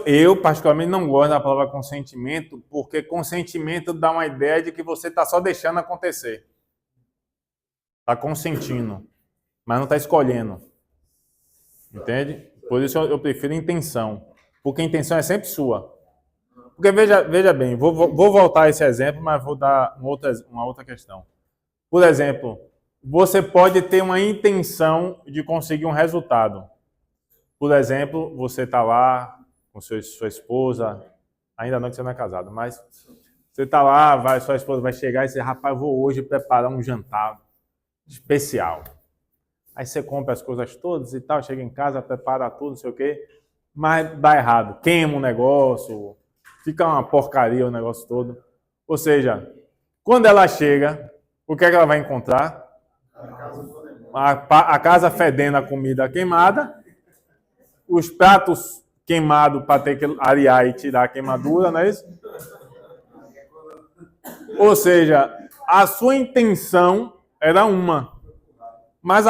Eu particularmente não gosto da palavra consentimento, porque consentimento dá uma ideia de que você está só deixando acontecer. Está consentindo, mas não está escolhendo. Entende? Por isso eu prefiro intenção. Porque a intenção é sempre sua. Porque veja bem, vou voltar a esse exemplo, mas vou dar uma outra questão. Por exemplo, você pode ter uma intenção de conseguir um resultado. Por exemplo, você está lá com sua esposa, ainda não que você não é casado, mas você está lá, sua esposa vai chegar e dizer, rapaz, eu vou hoje preparar um jantar especial. Aí você compra as coisas todas e tal, chega em casa, prepara tudo, não sei o quê, mas dá errado, queima o negócio, fica uma porcaria o negócio todo. Ou seja, quando ela chega, o que é que ela vai encontrar? A casa fedendo a comida queimada, os pratos queimados para ter que arear e tirar a queimadura, não é isso? Ou seja, a sua intenção era uma, mas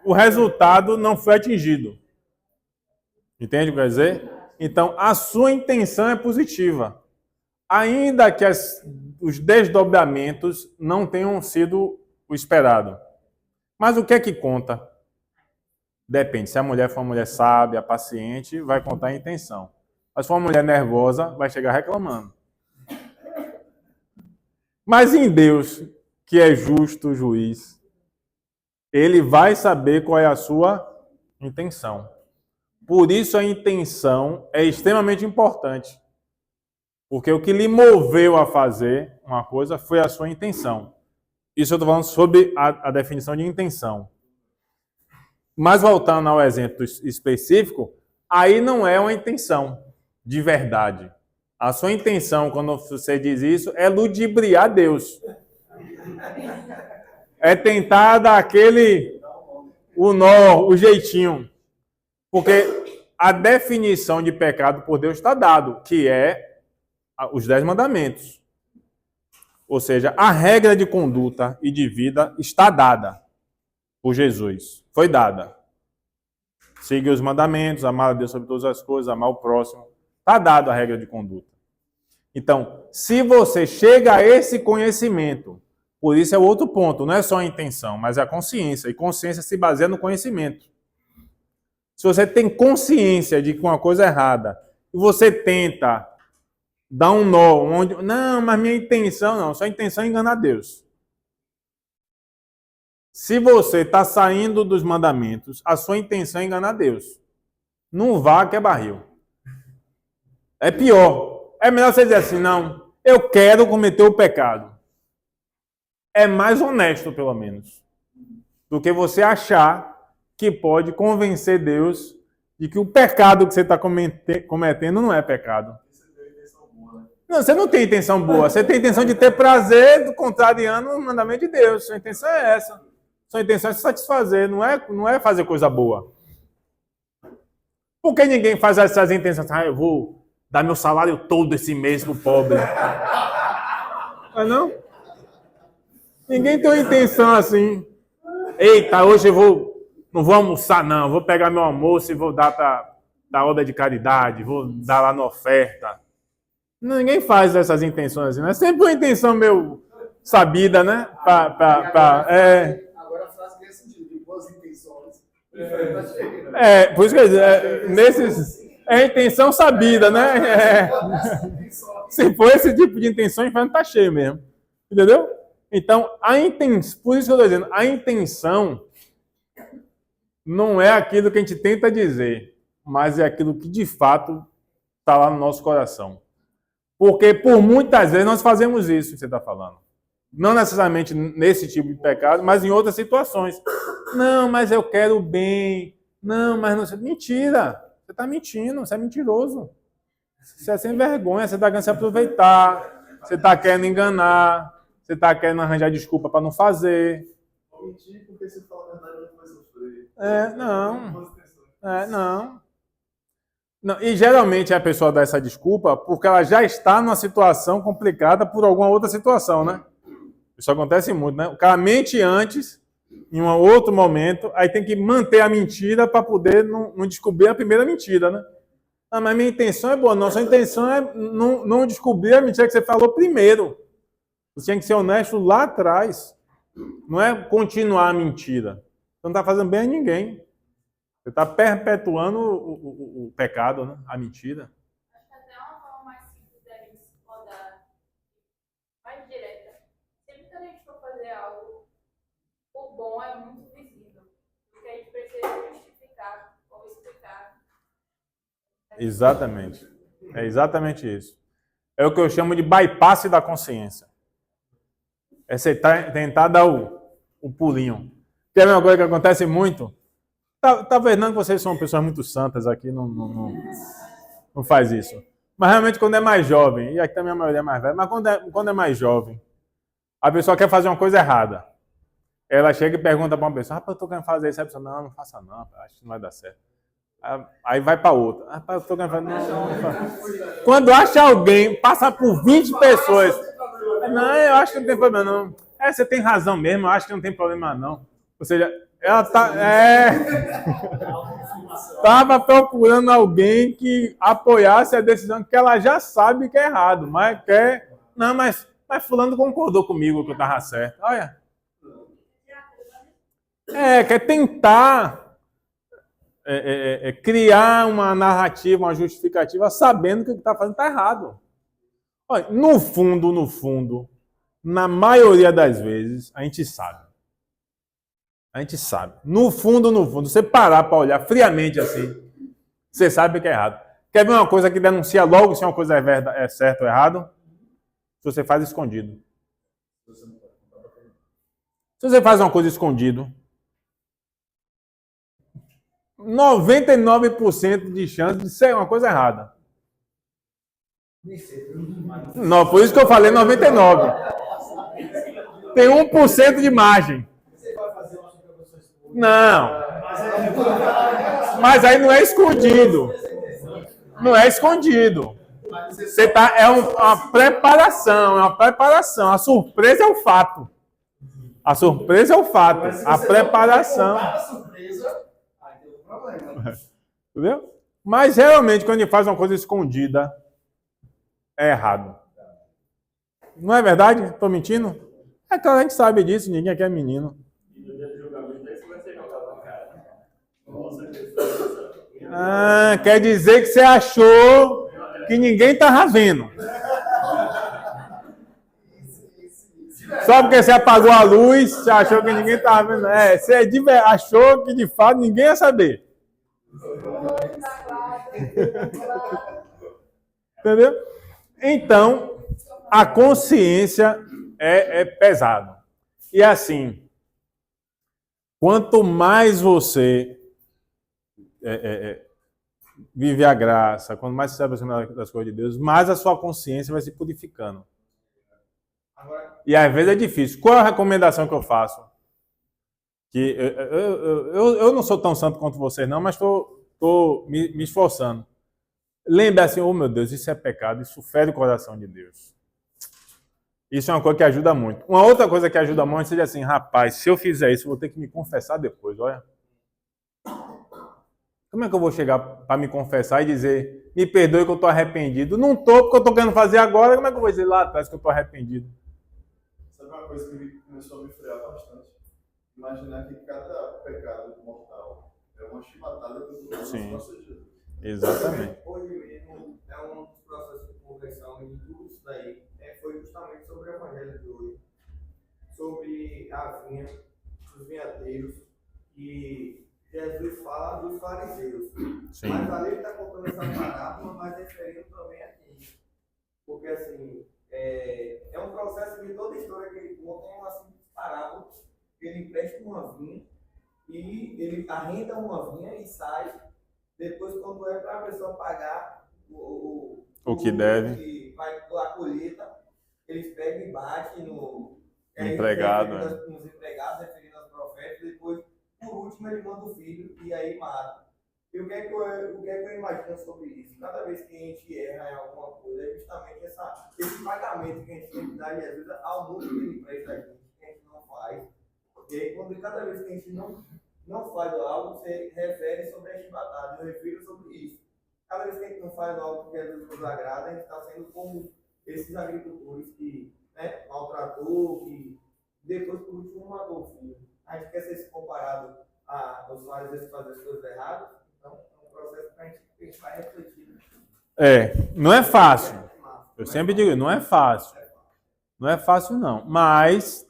o resultado não foi atingido. Entende o que quer dizer? Então, a sua intenção é positiva, ainda que os desdobramentos não tenham sido o esperado. Mas o que é que conta? Depende. Se a mulher for uma mulher sábia, paciente, vai contar a intenção. Mas se for uma mulher nervosa, vai chegar reclamando. Mas em Deus, que é justo juiz, ele vai saber qual é a sua intenção. Por isso a intenção é extremamente importante. Porque o que lhe moveu a fazer uma coisa foi a sua intenção. Isso eu estou falando sobre a definição de intenção. Mas voltando ao exemplo específico, aí não é uma intenção de verdade. A sua intenção, quando você diz isso, é ludibriar Deus. É tentar dar o nó, o jeitinho. Porque a definição de pecado por Deus está dado, que é os 10 mandamentos. Ou seja, a regra de conduta e de vida está dada por Jesus. Foi dada. Seguir os mandamentos, amar a Deus sobre todas as coisas, amar o próximo. Está dado a regra de conduta. Então, se você chega a esse conhecimento, por isso é o outro ponto, não é só a intenção, mas a consciência. E consciência se baseia no conhecimento. Se você tem consciência de que uma coisa é errada, e você tenta dar um nó, não, mas minha intenção não, sua intenção é enganar Deus. Se você está saindo dos mandamentos, a sua intenção é enganar Deus. Não vá que é barril. É pior. É melhor você dizer assim, não, eu quero cometer o pecado. É mais honesto, pelo menos. do que você achar que pode convencer Deus de que o pecado que você está cometendo não é pecado. Não, você não tem intenção boa. Você tem intenção de ter prazer contrariando o mandamento de Deus. Sua intenção é essa. Sua intenção é se satisfazer, não é fazer coisa boa. Por que ninguém faz essas intenções? Eu vou dar meu salário todo esse mês pro pobre. Não? Ninguém tem uma intenção assim. Eita, hoje não vou almoçar não. Vou pegar meu almoço e vou dar para a obra de caridade. Vou dar lá na oferta. Ninguém faz essas intenções assim, né? É sempre uma intenção meio sabida, né? Agora a frase tem sentido, de boas intenções. Por isso que eu digo, é a intenção sabida, né? Se for esse tipo de intenção, o inferno tá cheio mesmo. Entendeu? Então, por isso que eu estou dizendo, a intenção não é aquilo que a gente tenta dizer, mas é aquilo que de fato está lá no nosso coração. Porque por muitas vezes nós fazemos isso que você está falando. Não necessariamente nesse tipo de pecado, mas em outras situações. Não, mas eu quero o bem. Não, mas não. Mentira! Você está mentindo, você é mentiroso. Você é sem vergonha, você está querendo se aproveitar, você está querendo enganar, você está querendo arranjar desculpa para não fazer. Não mentir porque você fala a verdade não vai sofrer. Não. E geralmente a pessoa dá essa desculpa porque ela já está numa situação complicada por alguma outra situação, né? Isso acontece muito, né? O cara mente antes, em um outro momento, aí tem que manter a mentira para poder não descobrir a primeira mentira, né? Ah, mas minha intenção é boa. Nossa intenção é não descobrir a mentira que você falou primeiro. Você tinha que ser honesto lá atrás. Não é continuar a mentira. Você não está fazendo bem a ninguém. Você está perpetuando o pecado, né? A mentira. Acho que até uma forma mais simples da gente se podar, mais direta. Sempre que a gente for fazer algo, o bom é muito visível. Porque a gente precisa justificar ou explicar. Exatamente. É exatamente isso. É o que eu chamo de bypass da consciência. É você tentar dar o pulinho. Que é a mesma coisa que acontece muito. Talvez não que vocês são pessoas muito santas aqui, não faz isso. Mas realmente quando é mais jovem, e aqui também a maioria é mais velha, mas quando é mais jovem, a pessoa quer fazer uma coisa errada. Ela chega e pergunta para uma pessoa, rapaz, eu estou querendo fazer isso. A pessoa, não faça não, acho que não vai dar certo. Aí vai para outra. Rapaz, eu estou querendo fazer, não faça. Quando acha alguém, passa por 20 pessoas. Não, eu acho que não tem problema não. Você tem razão mesmo, eu acho que não tem problema não. Ou seja, ela estava procurando alguém que apoiasse a decisão que ela já sabe que é errado, mas quer... Não, mas fulano concordou comigo que eu estava certo. Olha. Quer tentar criar uma narrativa, uma justificativa, sabendo que o que está fazendo está errado. Olha, no fundo, na maioria das vezes, a gente sabe. A gente sabe. No fundo, você parar para olhar friamente assim, você sabe que é errado. Quer ver uma coisa que denuncia logo se uma coisa é certo ou errado? Se você faz escondido. Se você faz uma coisa escondido, 99% de chance de ser uma coisa errada. Não, por isso que eu falei 99%. Tem 1% de margem. Não. Mas aí não é escondido. Não é escondido. Uma preparação. A surpresa é o fato. A preparação. Entendeu? Mas realmente, quando a gente faz uma coisa escondida, é errado. Não é verdade? Estou mentindo? Claro, a gente sabe disso, ninguém aqui é menino. Quer dizer que você achou que ninguém estava vendo. Só porque você apagou a luz, você achou que ninguém estava vendo. Você achou que de fato ninguém ia saber. Entendeu? Então, a consciência é pesado. E assim, Quanto mais você vive a graça, quanto mais você se aproxima das coisas de Deus, mais a sua consciência vai se purificando. E às vezes é difícil. Qual é a recomendação que eu faço? Que eu não sou tão santo quanto vocês, não, mas estou me esforçando. Lembre assim, oh meu Deus, isso é pecado, isso fere o coração de Deus. Isso é uma coisa que ajuda muito. Uma outra coisa que ajuda muito seja assim, rapaz, se eu fizer isso, eu vou ter que me confessar depois, olha. Como é que eu vou chegar para me confessar e dizer, me perdoe que eu estou arrependido? Não estou, porque eu estou querendo fazer agora, como é que eu vou dizer lá atrás que eu estou arrependido? Sabe uma coisa que começou a me frear bastante? Imaginar que cada pecado mortal é uma chibatada que eu estou nas costas de Jesus. Exatamente. Hoje mesmo é um dos processos de conversão e de tudo isso daí foi justamente sobre o evangelho de hoje, sobre a vinha, os vinhateiros, e Jesus fala dos fariseus. Sim. Mas ali ele está contando essa parábola, mas referindo também a quem. Porque assim, é um processo de toda a história que ele conta, é uma simples parábola, que ele empresta uma vinha e ele arrenda uma vinha e sai. Depois, quando é para a pessoa pagar o que deve, que vai a colheita, eles pegam e batem no empregado, nos empregados, referindo aos profetas. Depois, por último, ele manda o filho e aí mata. E o que é que eu imagino sobre isso? Cada vez que a gente erra em alguma coisa, é justamente esse pagamento que a gente tem que dar, às vezes, ao mundo que ele presta a gente, que a gente não faz. E aí, cada vez que a gente não faz algo, você refere sobre a chibatada. Eu refiro sobre isso. Cada vez que a gente não faz algo que a Deus nos agrada, a gente está sendo como esses agricultores que maltratou, que depois, por último, matou o filho. A gente quer ser comparado aos fariseus que fazem as coisas erradas. Então, é um processo para a gente pensar e refletir. Não é fácil. Eu sempre digo, não é fácil. Não é fácil, não. Mas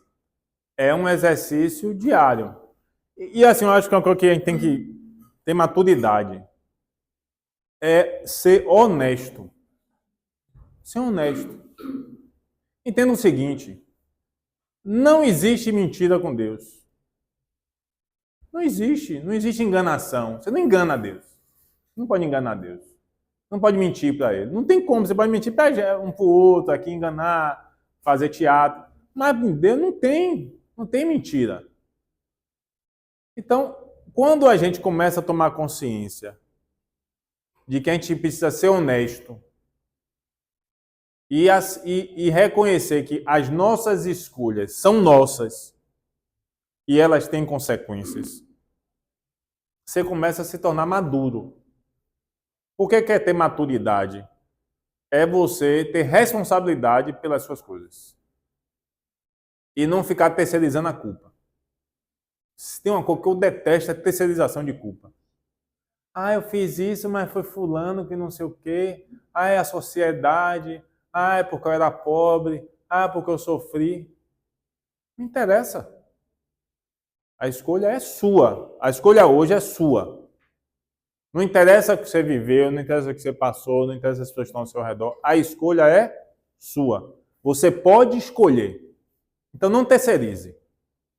é um exercício diário. E assim, eu acho que é uma coisa que a gente tem que ter maturidade. É ser honesto. Ser honesto. Entenda o seguinte. Não existe mentira com Deus. Não existe. Não existe enganação. Você não engana Deus. Não pode enganar Deus. Não pode mentir para Ele. Não tem como. Você pode mentir para um para o outro, aqui enganar, fazer teatro. Mas Deus não tem. Não tem mentira. Então, quando a gente começa a tomar consciência de que a gente precisa ser honesto e reconhecer que as nossas escolhas são nossas e elas têm consequências, você começa a se tornar maduro. O que é ter maturidade? É você ter responsabilidade pelas suas coisas e não ficar terceirizando a culpa. Se tem uma coisa que eu detesto, é terceirização de culpa. Eu fiz isso, mas foi fulano que não sei o quê. É a sociedade. É porque eu era pobre. Porque eu sofri. Não interessa. A escolha é sua. A escolha hoje é sua. Não interessa o que você viveu, não interessa o que você passou, não interessa as pessoas que estão ao seu redor. A escolha é sua. Você pode escolher. Então não terceirize.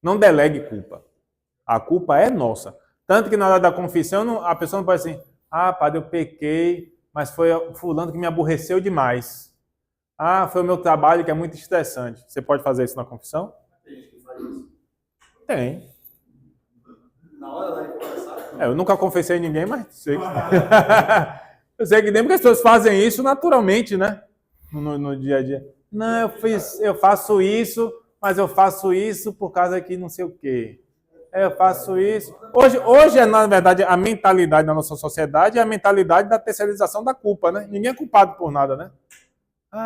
Não delegue culpa. A culpa é nossa. Tanto que na hora da confissão, a pessoa não pode assim, padre, eu pequei, mas foi o fulano que me aborreceu demais. Foi o meu trabalho que é muito estressante. Você pode fazer isso na confissão? Tem gente que faz isso. Tem. Na hora de conversar? Eu nunca confessei ninguém, mas sei que... eu sei que nem porque as pessoas fazem isso naturalmente, né? No dia a dia. Não, eu faço isso, mas eu faço isso por causa que não sei o quê. Eu faço isso. Hoje, na verdade, a mentalidade da nossa sociedade é a mentalidade da terceirização da culpa, né? Ninguém é culpado por nada, né?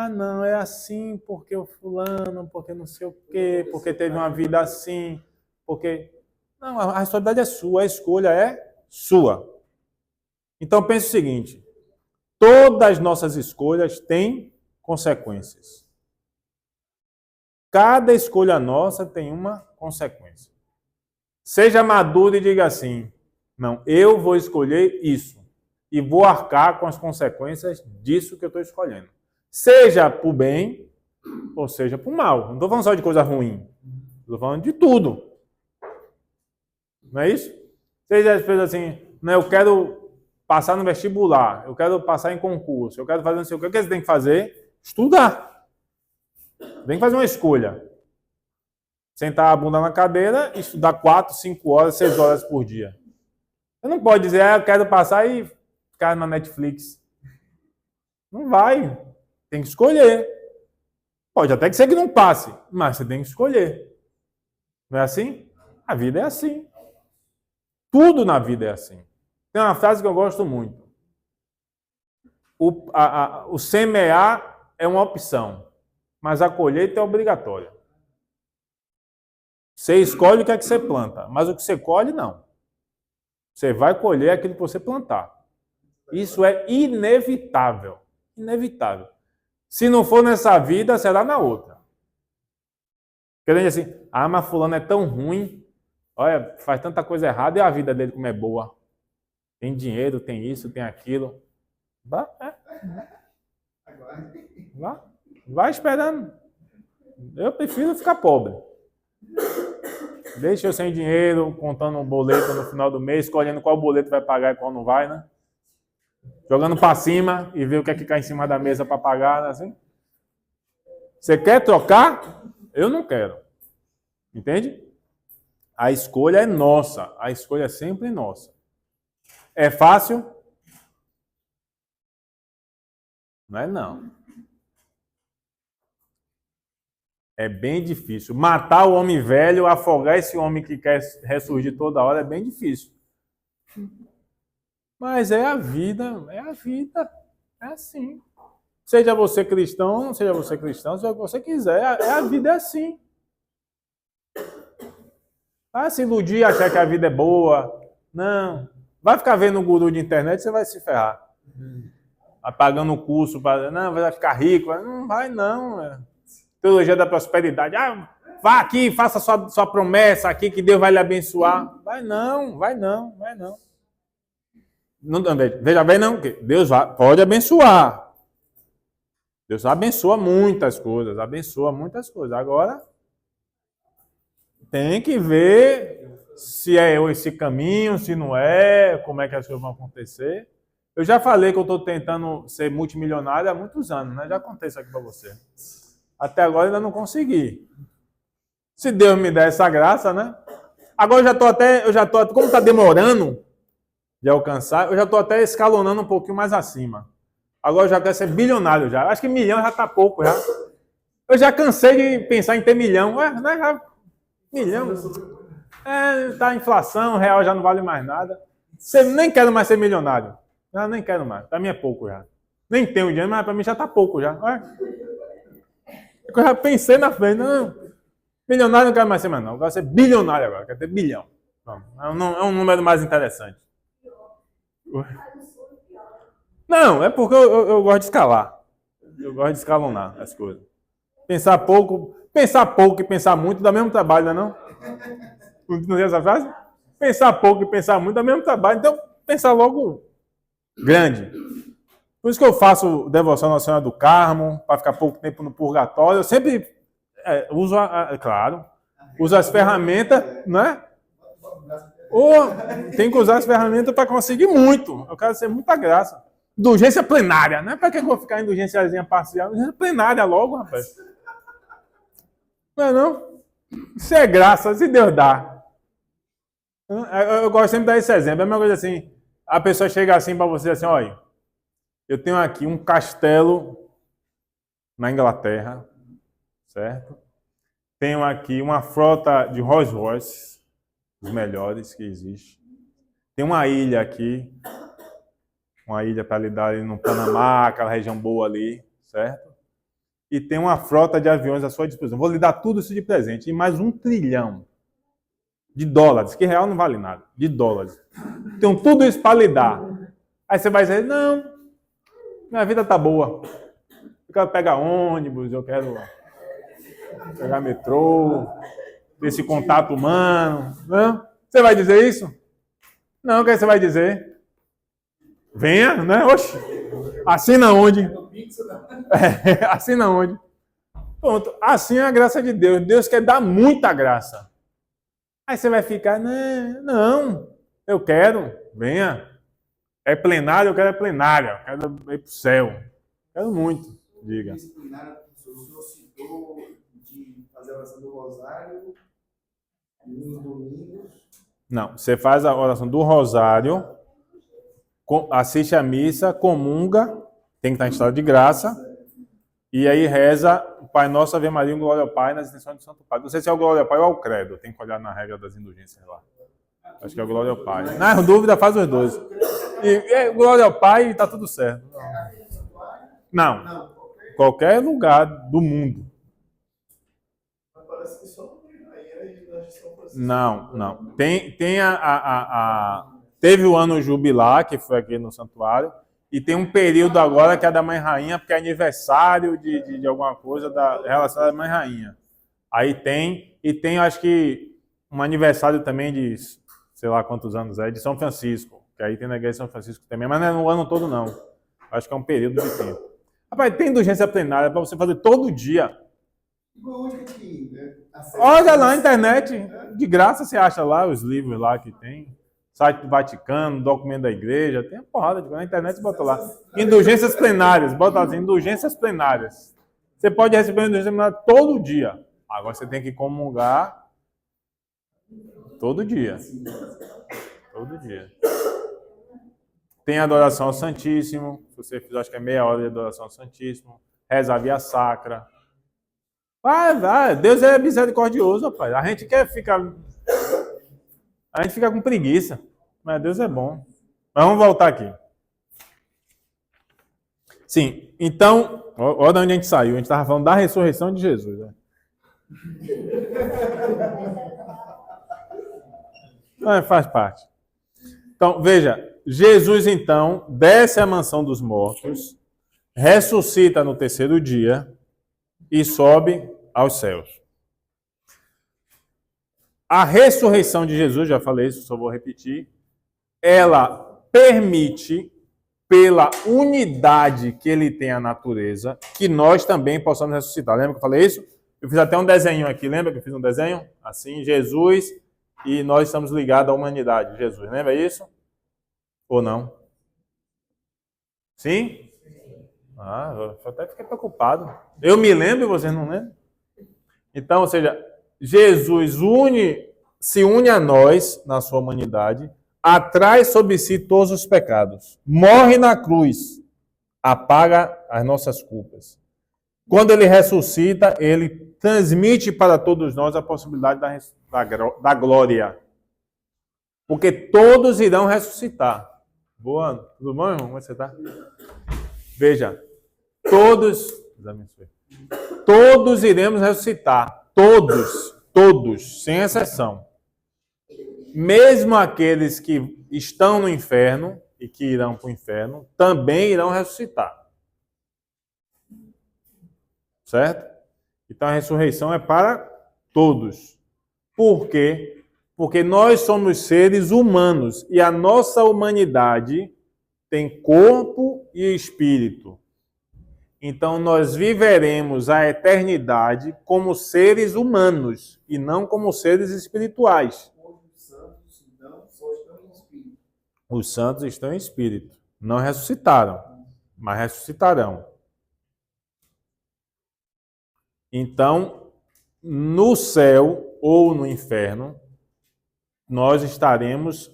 Não, é assim porque o fulano, porque não sei o quê, porque teve uma vida assim, porque... Não, a responsabilidade é sua, a escolha é sua. Então, pense o seguinte, todas as nossas escolhas têm consequências. Cada escolha nossa tem uma consequência. Seja maduro e diga assim, não, eu vou escolher isso e vou arcar com as consequências disso que eu estou escolhendo. Seja para o bem ou seja para o mal. Não estou falando só de coisa ruim, estou falando de tudo. Não é isso? Você já fez assim, não, eu quero passar no vestibular, eu quero passar em concurso, eu quero fazer não sei o que você tem que fazer? Estudar. Tem que fazer uma escolha. Sentar a bunda na cadeira e estudar 4, 5 horas, 6 horas por dia. Você não pode dizer, eu quero passar e ficar na Netflix. Não vai. Tem que escolher. Pode até que ser que não passe, mas você tem que escolher. Não é assim? A vida é assim. Tudo na vida é assim. Tem uma frase que eu gosto muito. O semear é uma opção, mas a colheita é obrigatória. Você escolhe o que é que você planta, mas o que você colhe, não. Você vai colher aquilo que você plantar. Isso é inevitável. Inevitável. Se não for nessa vida, será na outra. Querendo dizer assim, mas fulano é tão ruim, olha, faz tanta coisa errada e a vida dele como é boa. Tem dinheiro, tem isso, tem aquilo. Vai esperando. Eu prefiro ficar pobre. Deixa eu sem dinheiro, contando um boleto no final do mês, escolhendo qual boleto vai pagar e qual não vai, né? Jogando para cima e ver o que é que cai em cima da mesa para pagar, né? Assim. Você quer trocar? Eu não quero. Entende? A escolha é nossa. A escolha é sempre nossa. É fácil? Não é não. É bem difícil. Matar o homem velho, afogar esse homem que quer ressurgir toda hora é bem difícil. Mas é a vida, é a vida. É assim. Seja você cristão, seja você cristão, seja o que você quiser, a vida é assim. Vai se iludir, achar que a vida é boa. Não. Vai ficar vendo o guru de internet, você vai se ferrar. Vai pagando o curso, não, vai ficar rico. Não vai não. Teologia da prosperidade. Vá aqui, faça sua promessa aqui, que Deus vai lhe abençoar. Vai não, vai não, vai não. Veja bem, não, que Deus pode abençoar. Deus abençoa muitas coisas, Agora, tem que ver se é esse caminho, se não é, como é que as coisas vão acontecer. Eu já falei que eu estou tentando ser multimilionário há muitos anos, né? Já contei isso aqui para você. Até agora ainda não consegui. Se Deus me der essa graça, né? Agora eu já estou, como está demorando de alcançar, eu já estou até escalonando um pouquinho mais acima. Agora eu já quero ser bilionário já. Acho que milhão já está pouco já. Eu já cansei de pensar em ter milhão. Milhão. Tá inflação, real já não vale mais nada. Nem quero mais ser milionário. Nem quero mais. Para mim é pouco já. Nem tenho dinheiro, mas para mim já está pouco já. Eu já pensei na frente. Não, milionário não quero mais ser mais não. Eu quero ser bilionário agora. Quero ter bilhão. É um número mais interessante. Não, é porque eu gosto de escalar. Eu gosto de escalonar as coisas. Pensar pouco e pensar muito dá mesmo trabalho, não é não? Não tem essa frase? Pensar pouco e pensar muito dá mesmo trabalho. Então, pensar logo grande. Por isso que eu faço devoção Nossa Senhora do Carmo, para ficar pouco tempo no purgatório. Eu sempre uso, uso as ferramentas, né? Ou tem que usar as ferramentas para conseguir muito. Eu quero ser muita graça. Indulgência plenária, não é para que eu vou ficar em indulgênciazinha parcial? Indulgência plenária logo, rapaz. Não é não? Isso é graça, se Deus dá. Eu gosto sempre de dar esse exemplo. É a mesma coisa assim, a pessoa chega assim para você assim, olha, eu tenho aqui um castelo na Inglaterra, certo? Tenho aqui uma frota de Rolls Royce, os melhores que existe. Tem uma ilha aqui, uma ilha para lhe dar ali no Panamá, aquela região boa ali, certo? E tem uma frota de aviões à sua disposição. Vou lhe dar tudo isso de presente. E mais $1 trilhão de dólares, que real não vale nada, de dólares. Tenho tudo isso para lhe dar. Aí você vai dizer, não, minha vida tá boa. Eu quero pegar ônibus, eu quero pegar metrô, ter esse contato humano. Não? Você vai dizer isso? Não, o que você vai dizer? Venha, né? Oxe, assina onde? Assina onde? Pronto, assim é a graça de Deus. Deus quer dar muita graça. Aí você vai ficar, não, eu quero, venha. É plenário, eu quero plenária, eu quero ir pro céu. Quero muito, diga. Disciplinar, o senhor citou de fazer a oração do Rosário nos domingos. Não, você faz a oração do Rosário, assiste a missa, comunga, tem que estar em estado de graça, e aí reza o Pai Nosso, Ave Maria, Glória ao Pai, nas intenções do Santo Pai. Não sei se é o Glória ao Pai ou ao Credo, tem que olhar na regra das indulgências lá. Acho que é o Glória ao Pai. Na dúvida, faz os dois. E Glória ao Pai e tá tudo certo. Não, qualquer lugar do mundo. Mas parece que só aí na gestão Francisco. Não. Teve o ano jubilar, que foi aqui no santuário, e tem um período agora que é da Mãe Rainha, porque é aniversário de alguma coisa relacionada à Mãe Rainha. Aí tem, acho que, um aniversário também de, sei lá quantos anos é, de São Francisco, que aí tem na igreja de São Francisco também, mas não é no ano todo, não. Acho que é um período de tempo. Rapaz, tem indulgência plenária para você fazer todo dia. Olha lá na internet, de graça você acha lá os livros lá que tem. Site do Vaticano, documento da igreja, tem uma porrada de coisa. Na internet você bota lá. Indulgências plenárias, bota assim, indulgências plenárias. Você pode receber uma indulgência plenária todo dia. Agora você tem que comungar todo dia. Todo dia. Tem adoração ao Santíssimo. Se você fizer, acho que é meia hora de adoração ao Santíssimo. Reza a via sacra. Vai. Deus é misericordioso, rapaz. A gente fica com preguiça. Mas Deus é bom. Mas vamos voltar aqui. Sim, então, olha de onde a gente saiu. A gente estava falando da ressurreição de Jesus. Né? Faz parte. Então, veja. Jesus, então, desce à mansão dos mortos, ressuscita no terceiro dia e sobe aos céus. A ressurreição de Jesus, já falei isso, só vou repetir, ela permite, pela unidade que ele tem a natureza, que nós também possamos ressuscitar. Lembra que eu falei isso? Eu fiz até um desenho aqui, lembra que eu fiz um desenho? Assim, Jesus e nós estamos ligados à humanidade. Jesus, lembra isso? Ou não? Sim? Eu até fiquei preocupado. Eu me lembro e vocês não lembram? Então, ou seja, Jesus se une a nós na sua humanidade, atrai sobre si todos os pecados, morre na cruz, apaga as nossas culpas. Quando ele ressuscita, ele transmite para todos nós a possibilidade da glória. Porque todos irão ressuscitar. Boa, tudo bom, irmão? Como você está? Veja, todos iremos ressuscitar. Todos, sem exceção. Mesmo aqueles que estão no inferno e que irão para o inferno, também irão ressuscitar. Certo? Então a ressurreição é para todos. Por quê? Porque nós somos seres humanos e a nossa humanidade tem corpo e espírito. Então nós viveremos a eternidade como seres humanos e não como seres espirituais. Os santos estão em espírito. Não ressuscitaram, mas ressuscitarão. Então, no céu ou no inferno, nós estaremos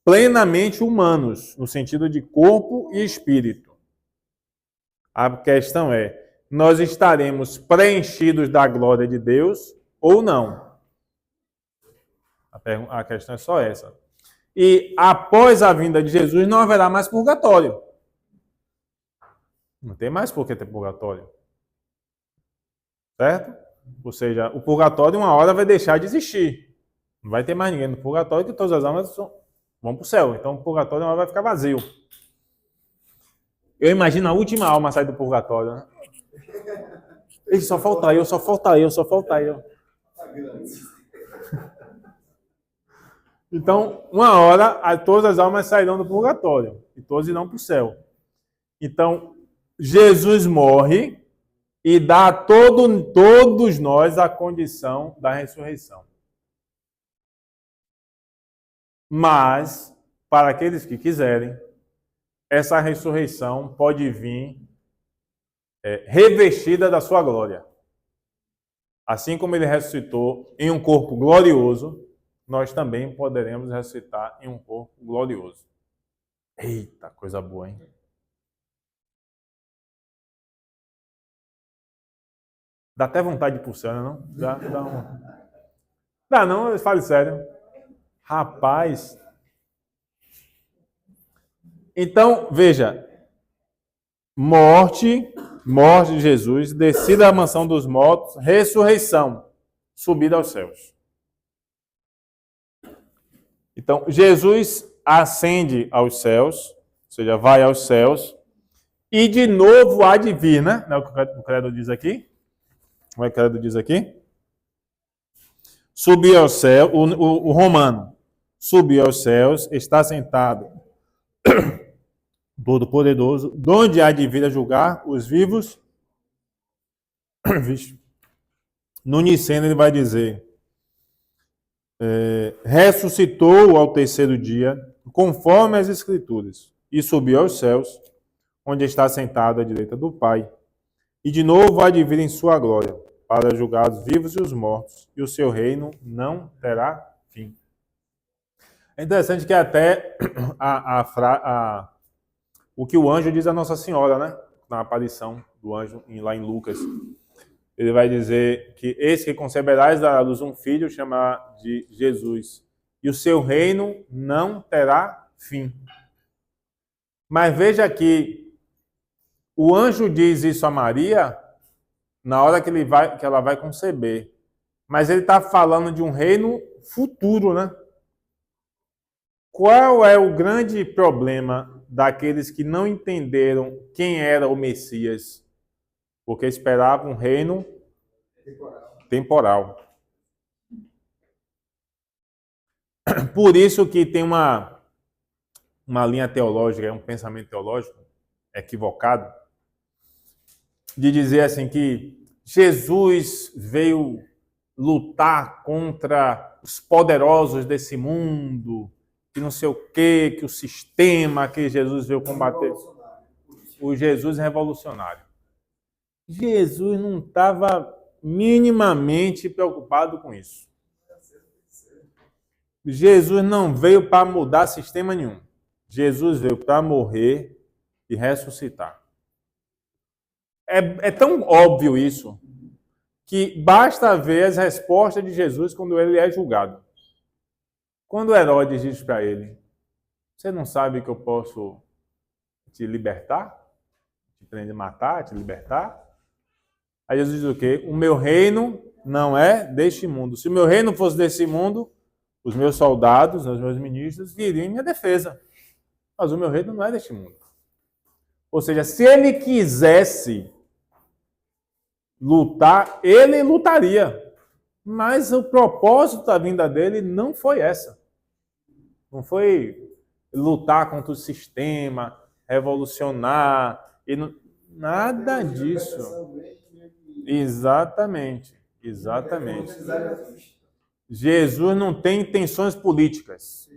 plenamente humanos, no sentido de corpo e espírito. A questão é, nós estaremos preenchidos da glória de Deus ou não? A questão é só essa. E após a vinda de Jesus, não haverá mais purgatório. Não tem mais por que ter purgatório. Certo? Ou seja, o purgatório uma hora vai deixar de existir. Não vai ter mais ninguém no purgatório, que todas as almas vão para o céu. Então o purgatório uma hora vai ficar vazio. Eu imagino a última alma a sair do purgatório. Né? Ele só falta eu. Então, uma hora, todas as almas sairão do purgatório. E todos irão para o céu. Então, Jesus morre e dá a todos nós a condição da ressurreição. Mas, para aqueles que quiserem, essa ressurreição pode vir revestida da sua glória. Assim como ele ressuscitou em um corpo glorioso, nós também poderemos ressuscitar em um corpo glorioso. Eita, coisa boa, hein? Dá até vontade de ir pro céu, não? Dá não, fale sério. Rapaz. Então, veja. Morte de Jesus, descida à mansão dos mortos, ressurreição, subida aos céus. Então, Jesus ascende aos céus, ou seja, vai aos céus, e de novo há de vir, né? Não é o que o credo diz aqui? Como é que o credo diz aqui? Subir aos céus, o romano, subiu aos céus, está sentado Todo-Poderoso, donde há de vir a julgar os vivos. No Niceno ele vai dizer, ressuscitou ao terceiro dia, conforme as Escrituras, e subiu aos céus, onde está sentado à direita do Pai. E de novo há de vir em sua glória, para julgar os vivos e os mortos, e o seu reino não terá fim. É interessante que até o que o anjo diz a Nossa Senhora, né? Na aparição do anjo, lá em Lucas. Ele vai dizer que esse que conceberás dará à luz um filho, chamar de Jesus. E o seu reino não terá fim. Mas veja que o anjo diz isso a Maria na hora que ela vai conceber. Mas ele está falando de um reino futuro, né? Qual é o grande problema daqueles que não entenderam quem era o Messias? Porque esperavam um reino temporal. Por isso que tem uma linha teológica, um pensamento teológico equivocado, de dizer assim que Jesus veio lutar contra os poderosos desse mundo, que não sei o quê, que o sistema que Jesus veio combater. O Jesus revolucionário. Jesus não estava minimamente preocupado com isso. Jesus não veio para mudar sistema nenhum. Jesus veio para morrer e ressuscitar. É tão óbvio isso, que basta ver as respostas de Jesus quando ele é julgado. Quando Herodes diz para ele, você não sabe que eu posso te libertar? Te prender, matar, te libertar? Aí Jesus diz o quê? O meu reino não é deste mundo. Se o meu reino fosse desse mundo, os meus soldados, os meus ministros, viriam em minha defesa. Mas o meu reino não é deste mundo. Ou seja, se ele quisesse lutar, ele lutaria. Mas o propósito da vinda dele não foi essa. Não foi lutar contra o sistema, revolucionar, nada disso. Exatamente. Jesus não tem intenções políticas.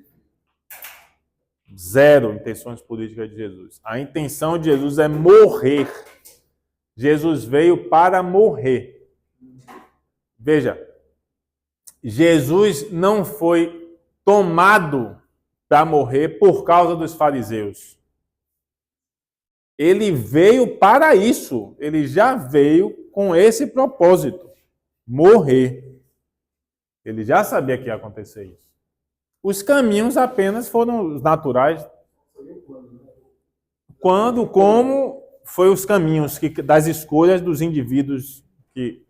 Zero intenções políticas de Jesus. A intenção de Jesus é morrer. Jesus veio para morrer. Veja, Jesus não foi tomado para morrer por causa dos fariseus. Ele veio para isso. Ele já veio com esse propósito. Morrer. Ele já sabia que ia acontecer isso. Os caminhos apenas foram os naturais. Como foi os caminhos das escolhas dos indivíduos que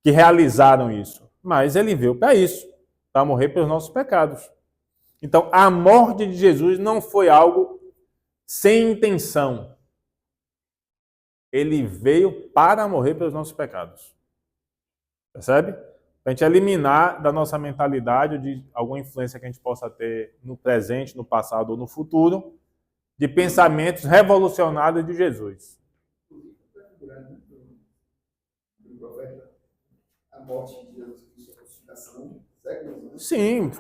realizaram isso. Mas ele veio para isso, para morrer pelos nossos pecados. Então, a morte de Jesus não foi algo sem intenção. Ele veio para morrer pelos nossos pecados. Percebe? Para a gente eliminar da nossa mentalidade, de alguma influência que a gente possa ter no presente, no passado ou no futuro, de pensamentos revolucionários de Jesus. A morte de Jesus Cristo, a crucificação, Séculos, né? Sim,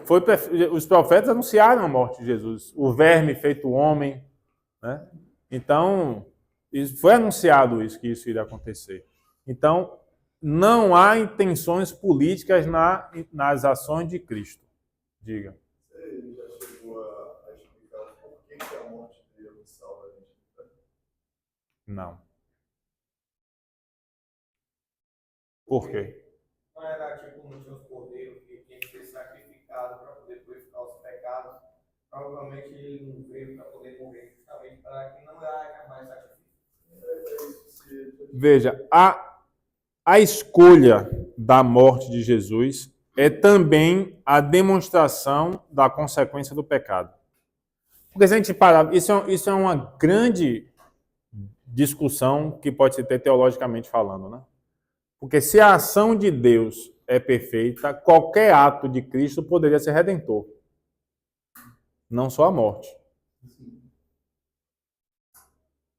os profetas anunciaram a morte de Jesus. O verme feito homem, né? Então, foi anunciado isso, que isso iria acontecer. Então, não há intenções políticas nas ações de Cristo. Diga. Você já chegou a explicar por que a morte dele salva a gente? Não. Por quê? Não era tipo, não tinha os cordeiros que tinha que ser sacrificado para poder purificar os pecados. Provavelmente ele não veio para poder morrer justamente para que não haja mais sacrifício. Veja, a escolha da morte de Jesus é também a demonstração da consequência do pecado. Porque se a gente parar, isso é uma grande discussão que pode se ter teologicamente falando, né? Porque se a ação de Deus é perfeita, qualquer ato de Cristo poderia ser redentor. Não só a morte.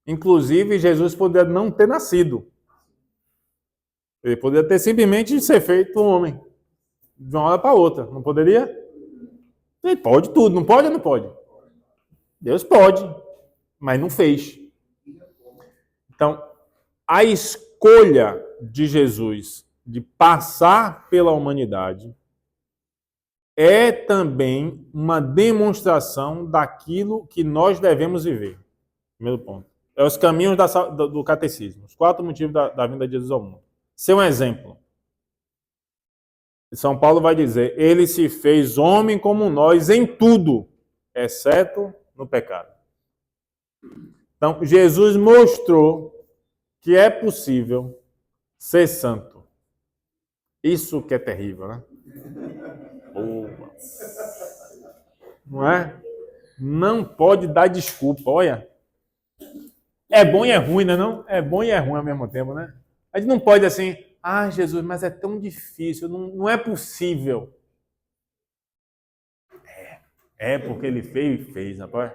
Inclusive, Jesus poderia não ter nascido. Ele poderia ter simplesmente ser feito um homem. De uma hora para outra. Não poderia? Ele pode tudo. Não pode ou não pode? Deus pode. Mas não fez. Então, a escolha de Jesus de passar pela humanidade é também uma demonstração daquilo que nós devemos viver. Primeiro ponto. É os caminhos do catecismo. Os 4 motivos da vinda de Jesus ao mundo. Ser um exemplo. São Paulo vai dizer, ele se fez homem como nós em tudo, exceto no pecado. Então, Jesus mostrou que é possível ser santo. Isso que é terrível, né? Boa. Não é? Não pode dar desculpa, olha. É bom e é ruim, né? Não? É bom e é ruim ao mesmo tempo, né? A gente não pode assim, Jesus, mas é tão difícil, não é possível. É porque ele fez, rapaz.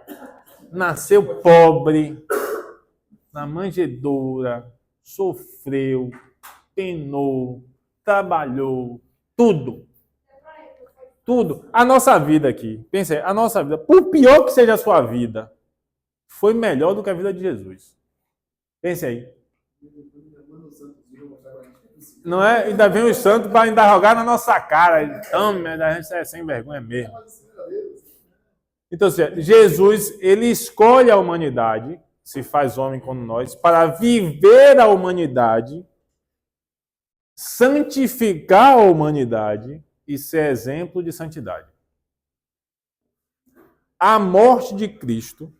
Nasceu pobre, na manjedoura, sofreu, penou, trabalhou, tudo. Tudo. A nossa vida aqui, pense aí, a nossa vida, por pior que seja a sua vida, foi melhor do que a vida de Jesus. Pense aí. Não é? Ainda vem os santos para ainda jogar na nossa cara. Então, a gente é sem vergonha mesmo. Então, Jesus, ele escolhe a humanidade, se faz homem como nós, para viver a humanidade, santificar a humanidade e ser exemplo de santidade. A morte de Cristo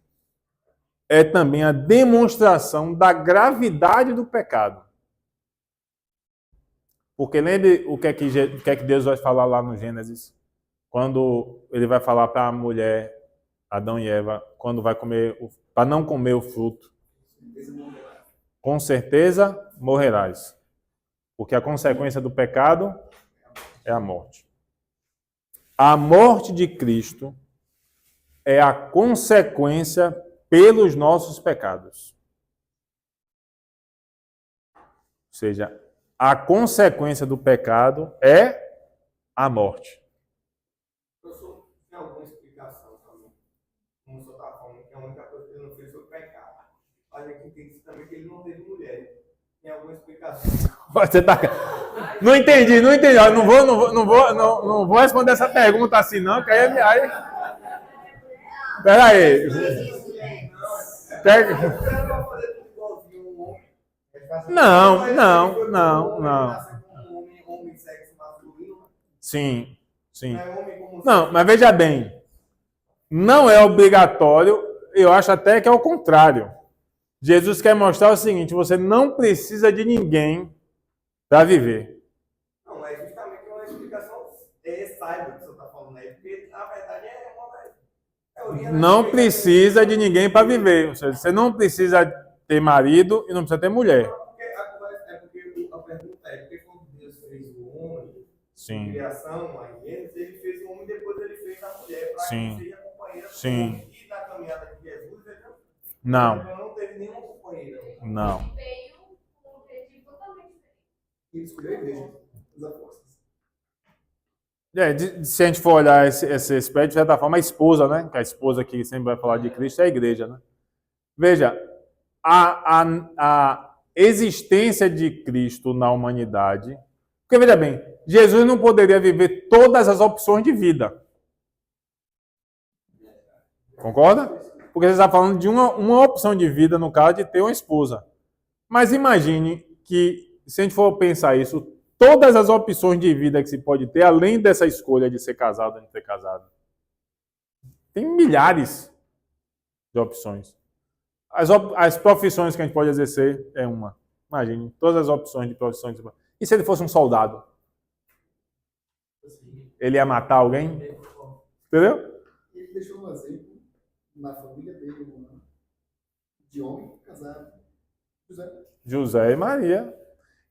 é também a demonstração da gravidade do pecado. Porque lembre o que é que Deus vai falar lá no Gênesis, quando ele vai falar para a mulher, Adão e Eva, quando vai comer, para não comer o fruto. Com certeza morrerás. Porque a consequência do pecado é a morte. A morte de Cristo é a consequência pelos nossos pecados. Ou seja, a consequência do pecado é a morte. Professor, tem alguma explicação também? Como o senhor está falando, que a única coisa que ele não fez foi pecado. Mas aqui tem que também que ele não teve mulher. Tem alguma explicação? Você tá... Não entendi. Eu não vou responder essa pergunta assim, não, que aí... Peraí. Não. Sim. Não, mas veja bem. Não é obrigatório, eu acho até que é o contrário. Jesus quer mostrar o seguinte, você não precisa de ninguém para viver. Não, mas justamente uma explicação saiba o que o senhor está falando aí, porque na verdade é uma... Não precisa de ninguém para viver. Ou seja, você não precisa ter marido e não precisa ter mulher. Porque a pergunta é, porque quando Deus fez o homem, Sim. criação, aí ele fez o homem e depois ele fez a mulher, para que seja companheira do Sim. homem. E na caminhada de Jesus, ele Não. teve nenhuma companheira. Não. Veio com um objetivo totalmente diferente. E escolheu a igreja, os apóstolos. Se a gente for olhar esse aspecto, de certa forma, a esposa, né? Que a esposa que sempre vai falar de Cristo é a igreja, né? Veja, a existência de Cristo na humanidade. Porque, veja bem, Jesus não poderia viver todas as opções de vida. Concorda? Porque você está falando de uma opção de vida, no caso, de ter uma esposa. Mas imagine que, se a gente for pensar isso, todas as opções de vida que se pode ter, além dessa escolha de ser casado ou de não ser casado. Tem milhares de opções. As profissões que a gente pode exercer é uma. Imagine, todas as opções de profissões. E se ele fosse um soldado? Ele ia matar alguém? Entendeu? Ele deixou um exemplo na família dele, de homem casado. José e Maria.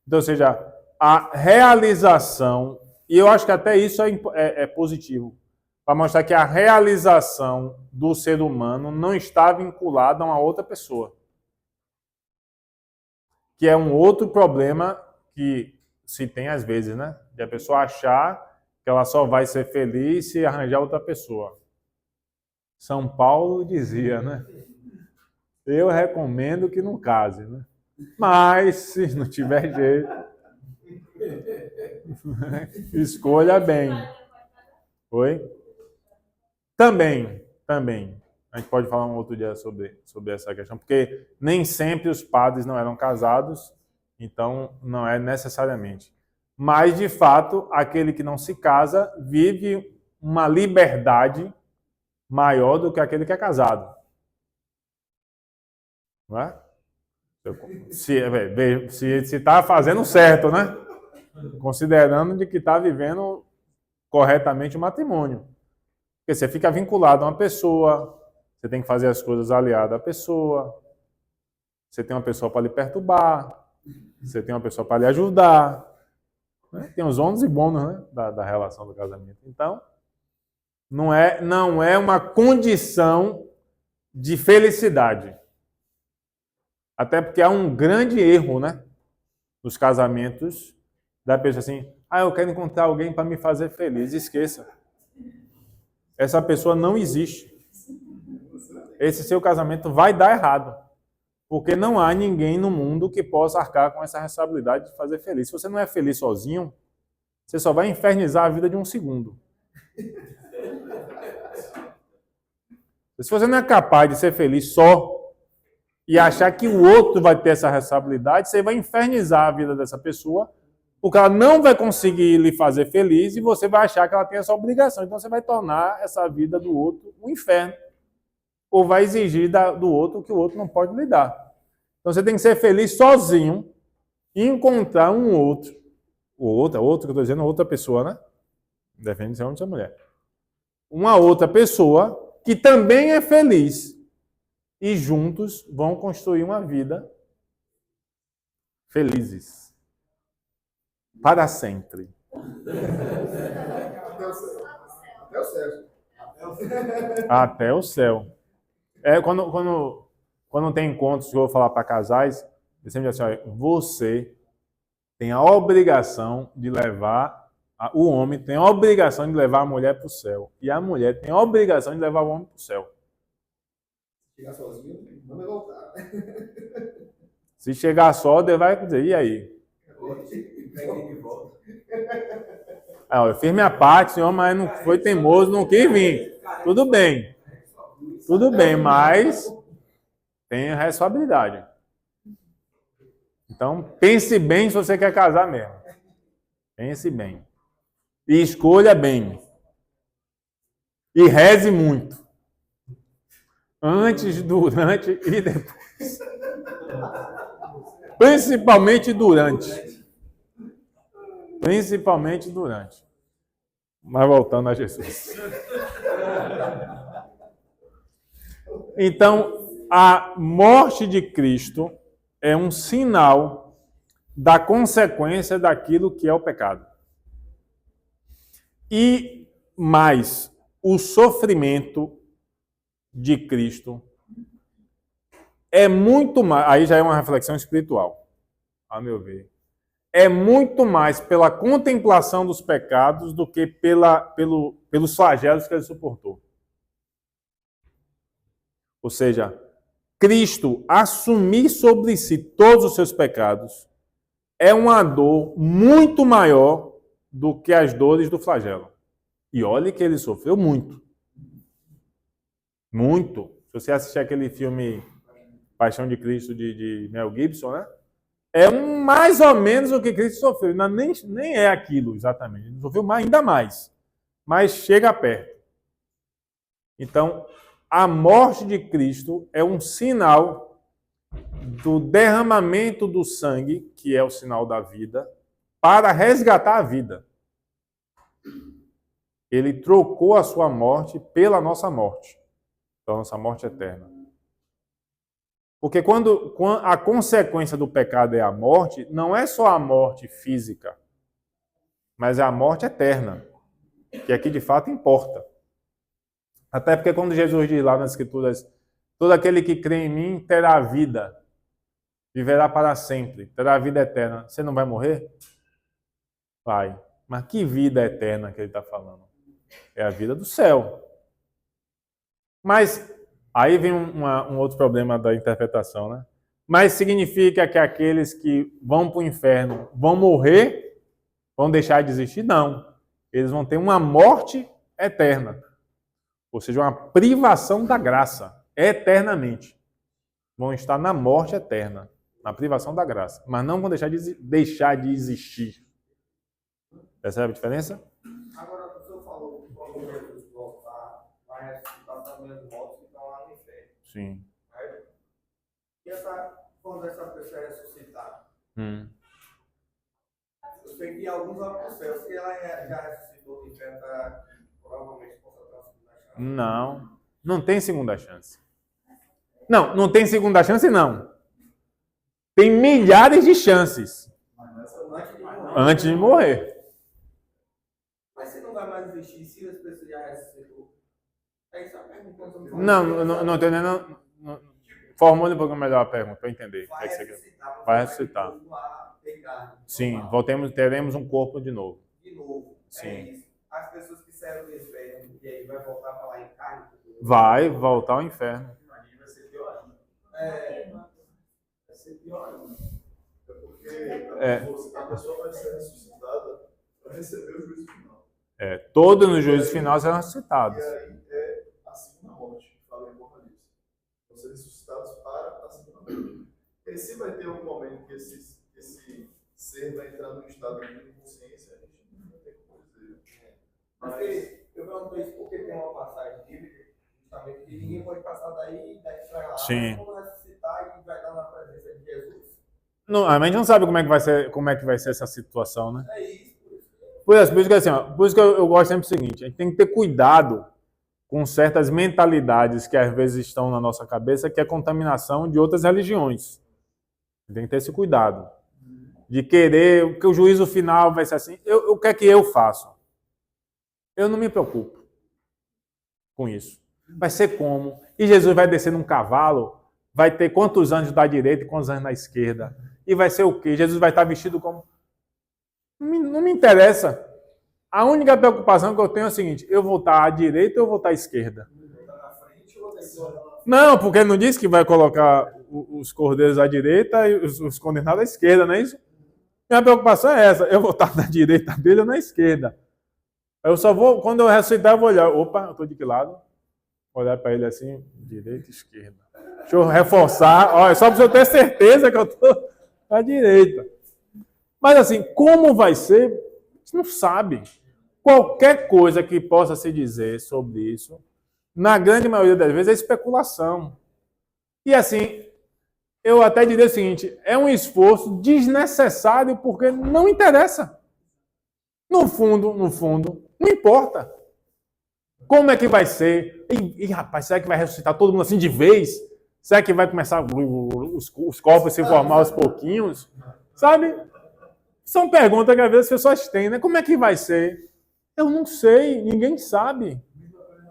Então, ou seja, a realização, e eu acho que até isso é positivo, para mostrar que a realização do ser humano não está vinculada a uma outra pessoa. Que é um outro problema que se tem às vezes, né? De a pessoa achar que ela só vai ser feliz se arranjar outra pessoa. São Paulo dizia, né? Eu recomendo que não case, né? Mas, se não tiver jeito, escolha bem. Oi? Também. A gente pode falar um outro dia sobre essa questão, porque nem sempre os padres não eram casados, então não é necessariamente. Mas, de fato, aquele que não se casa vive uma liberdade maior do que aquele que é casado. Não é? Se está fazendo certo, né? Considerando de que está vivendo corretamente o matrimônio. Porque você fica vinculado a uma pessoa, você tem que fazer as coisas aliadas à pessoa, você tem uma pessoa para lhe perturbar, você tem uma pessoa para lhe ajudar. Né? Tem os ônus e bônus, né? da relação do casamento. Então, não é uma condição de felicidade. Até porque há um grande erro, né? Nos casamentos, da pessoa assim, eu quero encontrar alguém para me fazer feliz. Esqueça. Essa pessoa não existe. Esse seu casamento vai dar errado. Porque não há ninguém no mundo que possa arcar com essa responsabilidade de fazer feliz. Se você não é feliz sozinho, você só vai infernizar a vida de um segundo. Se você não é capaz de ser feliz só e achar que o outro vai ter essa responsabilidade, você vai infernizar a vida dessa pessoa, porque ela não vai conseguir lhe fazer feliz e você vai achar que ela tem essa obrigação. Então você vai tornar essa vida do outro um inferno. Ou vai exigir do outro o que o outro não pode lhe dar. Então você tem que ser feliz sozinho e encontrar um outro. Outro que eu estou dizendo, outra pessoa, né? Depende de homem ou de mulher. Uma outra pessoa que também é feliz. E juntos vão construir uma vida felizes. Para sempre. Até o céu. Até o céu. Quando tem encontros que eu vou falar para casais, eu sempre digo assim, olha, você tem a obrigação de levar, o homem tem a obrigação de levar a mulher para o céu. E a mulher tem a obrigação de levar o homem para o céu. Chegar sozinho, não vai voltar. Se chegar só, Deus vai dizer, e aí? Eu fiz minha parte, senhor, mas não foi teimoso, não quis vir. Tudo bem, mas tem responsabilidade. Então, pense bem se você quer casar mesmo. Pense bem. E escolha bem. E reze muito. Antes, durante e depois. Principalmente durante. Mas voltando a Jesus. Então, a morte de Cristo é um sinal da consequência daquilo que é o pecado. E mais, o sofrimento de Cristo é muito mais. Aí já é uma reflexão espiritual, a meu ver. é muito mais pela contemplação dos pecados do que pelos flagelos que ele suportou. Ou seja, Cristo assumir sobre si todos os seus pecados é uma dor muito maior do que as dores do flagelo. E olhe que ele sofreu muito. Muito. Se você assistir aquele filme Paixão de Cristo de Mel Gibson, né? É mais ou menos o que Cristo sofreu. Nem é aquilo exatamente. Ele sofreu ainda mais. Mas chega perto. Então, a morte de Cristo é um sinal do derramamento do sangue, que é o sinal da vida, para resgatar a vida. Ele trocou a sua morte pela nossa morte. Então, nossa morte eterna. Porque quando a consequência do pecado é a morte, não é só a morte física, mas é a morte eterna, que aqui de fato importa. Até porque quando Jesus diz lá nas Escrituras, todo aquele que crê em mim terá vida, viverá para sempre, terá vida eterna. Você não vai morrer? Vai. Mas que vida eterna que ele está falando? É a vida do céu. Mas aí vem um outro problema da interpretação, né? Mas significa que aqueles que vão para o inferno vão morrer, vão deixar de existir? Não. Eles vão ter uma morte eterna. Ou seja, uma privação da graça, eternamente. Vão estar na morte eterna, na privação da graça. Mas não vão deixar de existir. Percebe a diferença? Agora, o senhor falou, quando Jesus voltar, vai ressuscitar também os mortos que estão lá no inferno. Sim. Certo? E quando essa pessoa é ressuscitada? Eu sei que alguns vão para o céu. Se ela já ressuscitou do inferno, provavelmente possa ter uma segunda chance. Não tem segunda chance. Não tem segunda chance, não. Tem milhares de chances antes de morrer. Mas se não vai mais existir, se as pessoas já ressuscitou? É isso a pergunta. Não estou entendendo. Formule um pouco melhor a pergunta, para eu entender. Vai ressuscitar. Sim, teremos um corpo de novo. De novo. Sim. É isso. As pessoas que saíram do inferno, e aí vai voltar para lá em carne? Vai voltar ao inferno. Vai ser pior ainda. Vai ser pior ainda. Porque a pessoa vai ser ressuscitada para receber o juízo final. Todos no juízo final serão ressuscitados. E aí é a segunda morte, que fala em Apocalipse. Vão ser ressuscitados para a segunda morte. E se vai ter algum momento que esse ser vai entrar num estado de inconsciência, a gente não tem como dizer. Mas eu pergunto isso porque tem uma passagem bíblica, justamente, que ninguém pode passar daí para lá. Sim. Como ressuscitar e vai estar na presença de Jesus. A gente não sabe como é que vai ser essa situação, né? É isso. Por isso que, assim, por isso que eu gosto sempre do seguinte: a gente tem que ter cuidado com certas mentalidades que às vezes estão na nossa cabeça, que é contaminação de outras religiões. Tem que ter esse cuidado de querer que o juízo final vai ser assim. O que é que eu faço? Eu não me preocupo com isso. Vai ser como? E Jesus vai descer num cavalo, vai ter quantos anjos da direita e quantos anjos na esquerda? E vai ser o quê? Jesus vai estar vestido como... Não me interessa. A única preocupação que eu tenho é o seguinte: eu vou estar à direita ou eu vou estar à esquerda? Não, porque não disse que vai colocar os cordeiros à direita e os condenados à esquerda, não é isso? Minha preocupação é essa: eu vou estar na direita dele ou na esquerda. Eu só vou, quando eu ressuscitar, eu vou olhar. Opa, eu estou de que lado? Olhar para ele assim, direita e esquerda. Deixa eu reforçar. Olha, só para eu ter certeza que eu estou à direita. Mas assim, como vai ser? A gente não sabe. Qualquer coisa que possa se dizer sobre isso, na grande maioria das vezes, é especulação. E assim, eu até diria o seguinte: é um esforço desnecessário porque não interessa. No fundo, não importa. Como é que vai ser? Rapaz, será que vai ressuscitar todo mundo assim de vez? Será que vai começar os corpos se formar aos pouquinhos? Sabe? São perguntas que às vezes as pessoas têm, né? Como é que vai ser? Eu não sei, ninguém sabe.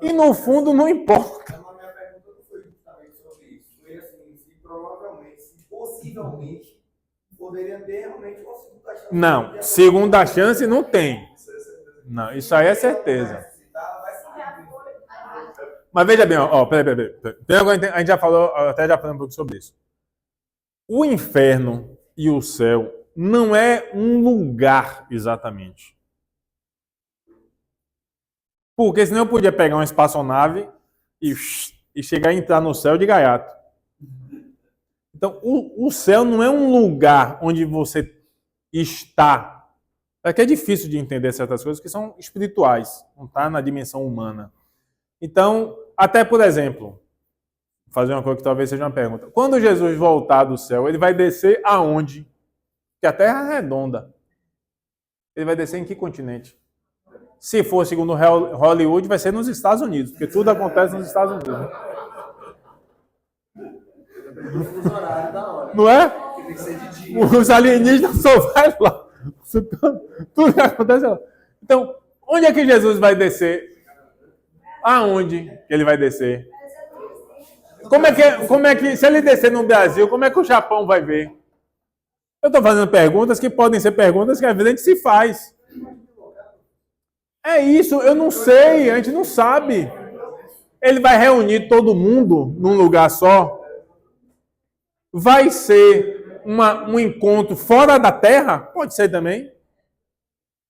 E no fundo não importa. A minha pergunta não foi justamente sobre isso. Foi assim, se provavelmente, se possivelmente, poderia ter realmente uma segunda chance. Não, segunda chance não tem. Não, isso aí é certeza. Mas veja bem, ó, peraí. A gente já falou, até já falou um pouco sobre isso. O inferno e o céu não é um lugar exatamente. Porque senão eu podia pegar uma espaçonave e chegar a entrar no céu de gaiato. Então, o céu não é um lugar onde você está. É que é difícil de entender certas coisas que são espirituais, não está na dimensão humana. Então, até por exemplo, vou fazer uma coisa que talvez seja uma pergunta. Quando Jesus voltar do céu, ele vai descer aonde? Porque a Terra é redonda. Ele vai descer em que continente? Se for segundo Hollywood, vai ser nos Estados Unidos, porque tudo acontece nos Estados Unidos. Né? Os horários da hora. Não é? Tem que ser de dia. Os alienígenas só vai lá. Tudo que acontece lá. Então, onde é que Jesus vai descer? Aonde ele vai descer? Como é que, se ele descer no Brasil, como é que o Japão vai ver? Eu estou fazendo perguntas que podem ser perguntas que a gente se faz. É isso, eu não sei, a gente não sabe. Ele vai reunir todo mundo num lugar só? Vai ser um encontro fora da Terra? Pode ser também.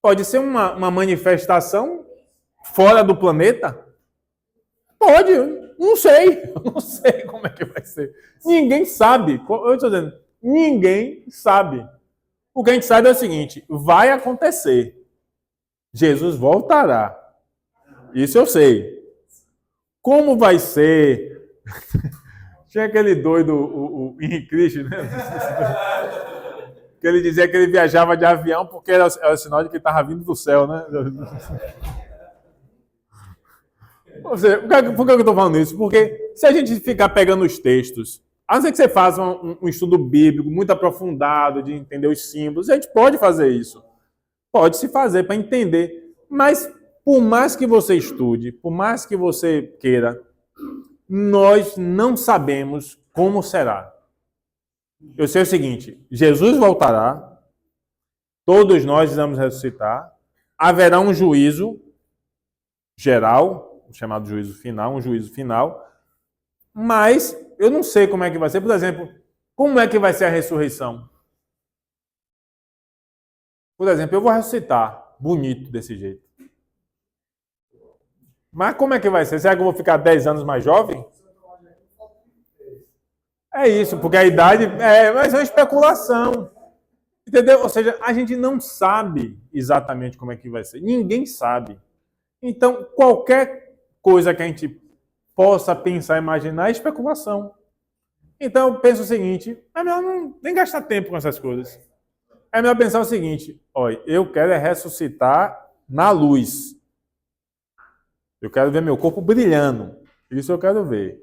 Pode ser uma manifestação fora do planeta? Pode, não sei. Não sei como é que vai ser. Ninguém sabe. Eu estou dizendo, ninguém sabe. O que a gente sabe é o seguinte, vai acontecer. Jesus voltará. Isso eu sei. Como vai ser? Tinha aquele doido, o Henrique Cristo, né? Que ele dizia que ele viajava de avião porque era o sinal de que estava vindo do céu, né? Ou seja, por que eu estou falando isso? Porque se a gente ficar pegando os textos, a não ser que você faça um estudo bíblico muito aprofundado, de entender os símbolos, a gente pode fazer isso. Pode se fazer para entender. Mas, por mais que você estude, por mais que você queira, nós não sabemos como será. Eu sei o seguinte, Jesus voltará, todos nós vamos ressuscitar, haverá um juízo geral, chamado juízo final, mas eu não sei como é que vai ser. Por exemplo, como é que vai ser a ressurreição? Por exemplo, eu vou ressuscitar bonito desse jeito. Mas como é que vai ser? Será que eu vou ficar 10 anos mais jovem? É isso, porque a idade mas é uma especulação. Entendeu? Ou seja, a gente não sabe exatamente como é que vai ser. Ninguém sabe. Então, qualquer coisa que a gente possa pensar, imaginar, é especulação. Então, eu penso o seguinte, é melhor nem gastar tempo com essas coisas. É melhor pensar o seguinte, olha, eu quero ressuscitar na luz. Eu quero ver meu corpo brilhando. Isso eu quero ver.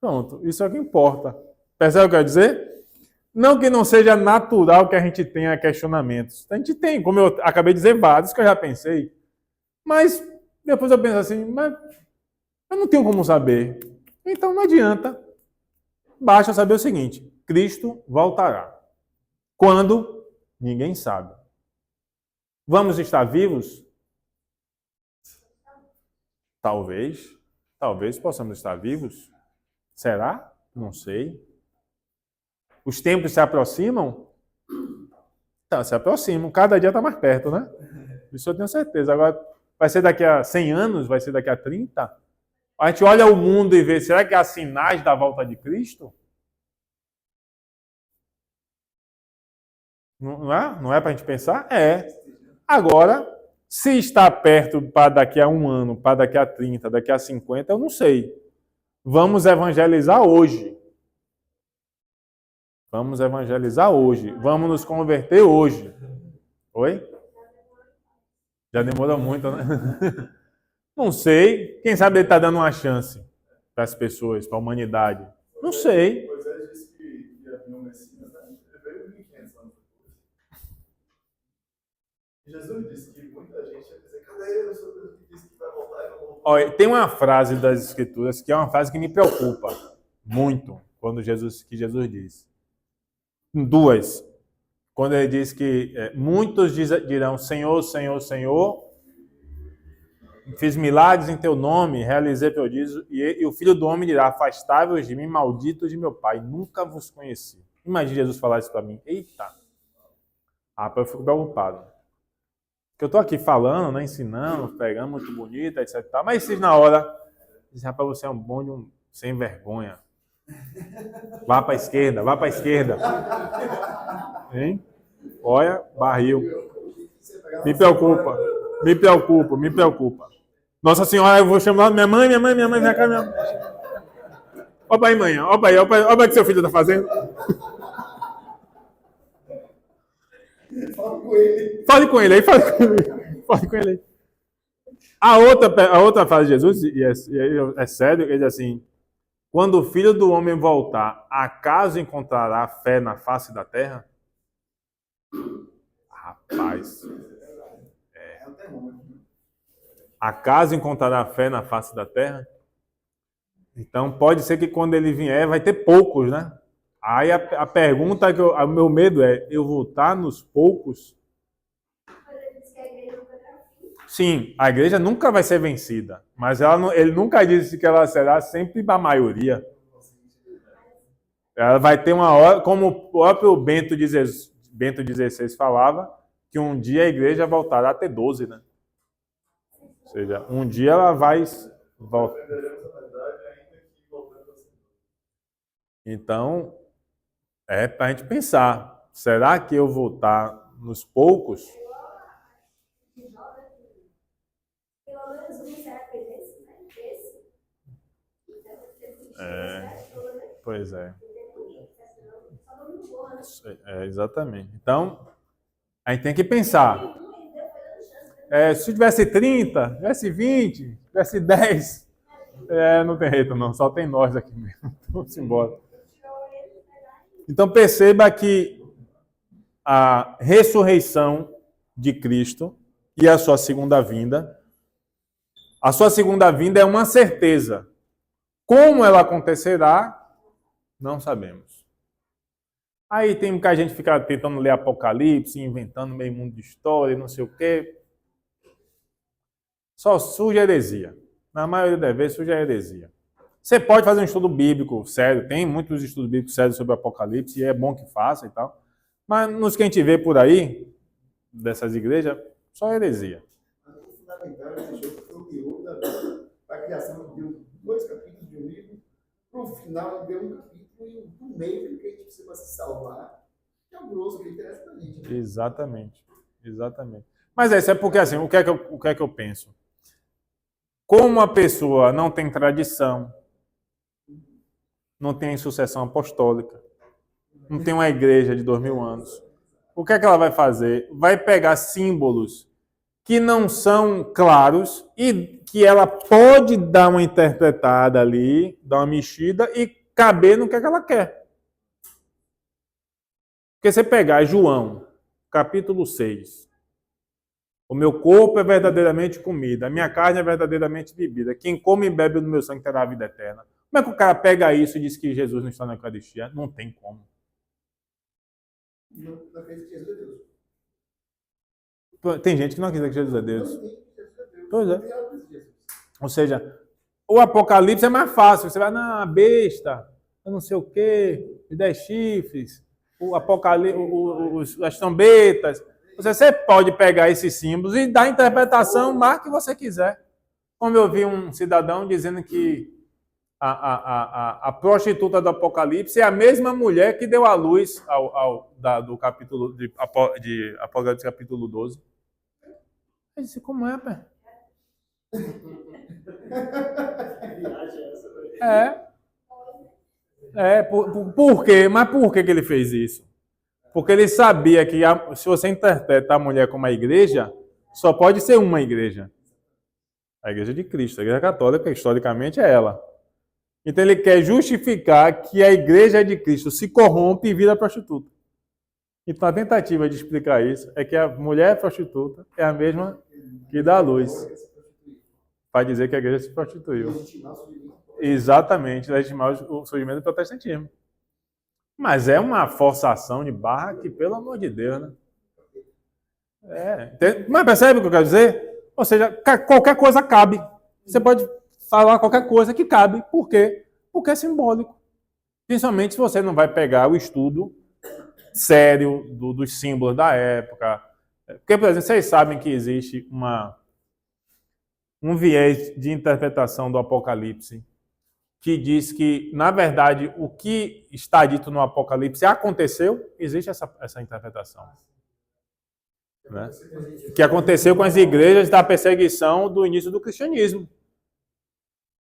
Pronto, isso é o que importa. Percebe o que eu quero dizer? Não que não seja natural que a gente tenha questionamentos. A gente tem, como eu acabei de dizer, vários que eu já pensei. Mas depois eu penso assim, mas eu não tenho como saber. Então não adianta. Basta saber o seguinte, Cristo voltará. Quando? Ninguém sabe. Vamos estar vivos? Talvez possamos estar vivos. Será? Não sei. Os tempos se aproximam? Tá, se aproximam. Cada dia está mais perto, né? Isso eu tenho certeza. Agora, vai ser daqui a 100 anos? Vai ser daqui a 30? A gente olha o mundo e vê, será que há sinais da volta de Cristo? Não é para a gente pensar? É. Agora, se está perto para daqui a 1 ano, para daqui a 30, daqui a 50, eu não sei. Vamos evangelizar hoje. Vamos evangelizar hoje. Vamos nos converter hoje. Oi? Já demorou muito, né? Não sei. Quem sabe ele está dando uma chance para as pessoas, para a humanidade. Não sei. Moisés disse que havia um Messias, né? Ele veio 1500 anos depois. Jesus disse que muita gente ia dizer, cadê ele? O Senhor Deus que disse que vai voltar e não voltou. Olha, tem uma frase das Escrituras que é uma frase que me preocupa muito quando Jesus diz. Duas. quando ele diz que muitos dirão, Senhor, Senhor, Senhor, fiz milagres em teu nome, realizei prodígios, e o Filho do Homem dirá, afastai-vos de mim, malditos de meu Pai, nunca vos conheci. Imagina Jesus falar isso para mim. Eita! Eu fico preocupado. Porque eu estou aqui falando, né, ensinando, pregando, muito bonito, etc. Mas se na hora, diz, rapaz, você é um bom de um sem vergonha. Vá para a esquerda, vá para a esquerda. Hein? Olha, barril. Me preocupa, me preocupa, me preocupa. Nossa Senhora, eu vou chamar minha mãe, vem cá, minha mãe. Olha aí, mãe, olha o que seu filho está fazendo. Fale com ele aí. Fale com ele aí. A outra frase de Jesus, e é sério, ele diz assim, quando o Filho do Homem voltar, acaso encontrará fé na face da terra? Rapaz. Acaso encontrará fé na face da terra? Então pode ser que quando ele vier vai ter poucos, né? Aí a pergunta, o meu medo é, eu vou estar nos poucos? Sim, a igreja nunca vai ser vencida, mas ele nunca disse que ela será sempre a maioria. Ela vai ter uma hora, como o próprio Bento XVI falava, que um dia a igreja voltará a ter 12, né? Ou seja, um dia ela vai voltar. Então, é para a gente pensar, será que eu vou estar nos poucos? Pois é. Exatamente. Então, a gente tem que pensar. Se tivesse 30, tivesse 20, tivesse 10, não tem jeito não, só tem nós aqui mesmo. Vamos embora. Então perceba que a ressurreição de Cristo e a sua segunda vinda é uma certeza. Como ela acontecerá, não sabemos. Aí tem muita gente que fica tentando ler Apocalipse, inventando meio mundo de história, não sei o quê. Só surge heresia. Na maioria das vezes surge heresia. Você pode fazer um estudo bíblico sério, tem muitos estudos bíblicos sérios sobre o Apocalipse, e é bom que faça e tal. Mas nos que a gente vê por aí, dessas igrejas, só heresia. O fundamental desse jogo foi o miolo da criação. Deu 2 capítulos de um livro, para o final deu um capítulo, e no meio que a gente precisa se salvar, que é o grosso que interessa para a gente. Né? Exatamente. Mas isso é porque, assim, o que é que eu penso? Como a pessoa não tem tradição, não tem sucessão apostólica, não tem uma igreja de 2000 anos, o que é que ela vai fazer? Vai pegar símbolos que não são claros e que ela pode dar uma interpretada ali, dar uma mexida e caber no que é que ela quer. Porque você pegar João, capítulo 6, o meu corpo é verdadeiramente comida, a minha carne é verdadeiramente bebida. Quem come e bebe do meu sangue terá a vida eterna. Como é que o cara pega isso e diz que Jesus não está na Eucaristia? Não tem como. Não acredita que Jesus é Deus. Tem gente que não acredita que Jesus é Deus. Não tem Jesus é Deus. Pois é. Não tem algo de Jesus. Ou seja, o Apocalipse é mais fácil. Você vai, a besta, eu não sei o quê, os 10 chifres, o Apocalipse, as trombetas. Você pode pegar esses símbolos e dar a interpretação mais que você quiser. Como eu vi um cidadão dizendo que a prostituta do Apocalipse é a mesma mulher que deu à luz do capítulo de Apocalipse capítulo 12. Eu disse, como é, pai? Por quê? Mas por que ele fez isso? Porque ele sabia que se você interpreta a mulher como a igreja, só pode ser uma igreja. A igreja de Cristo, a igreja católica, historicamente, é ela. Então ele quer justificar que a igreja de Cristo se corrompe e vira prostituta. Então a tentativa de explicar isso é que a mulher prostituta é a mesma que dá a luz. Para dizer que a igreja se prostituiu. Exatamente, legitimar o surgimento do protestantismo. Mas é uma forçação de barra que, pelo amor de Deus, né? Mas percebe o que eu quero dizer? Ou seja, qualquer coisa cabe. Você pode falar qualquer coisa que cabe. Por quê? Porque é simbólico. Principalmente se você não vai pegar o estudo sério dos símbolos da época. Porque, por exemplo, vocês sabem que existe um viés de interpretação do Apocalipse que diz que, na verdade, o que está dito no Apocalipse aconteceu. Existe essa interpretação. Né? Que aconteceu com as igrejas da perseguição do início do cristianismo.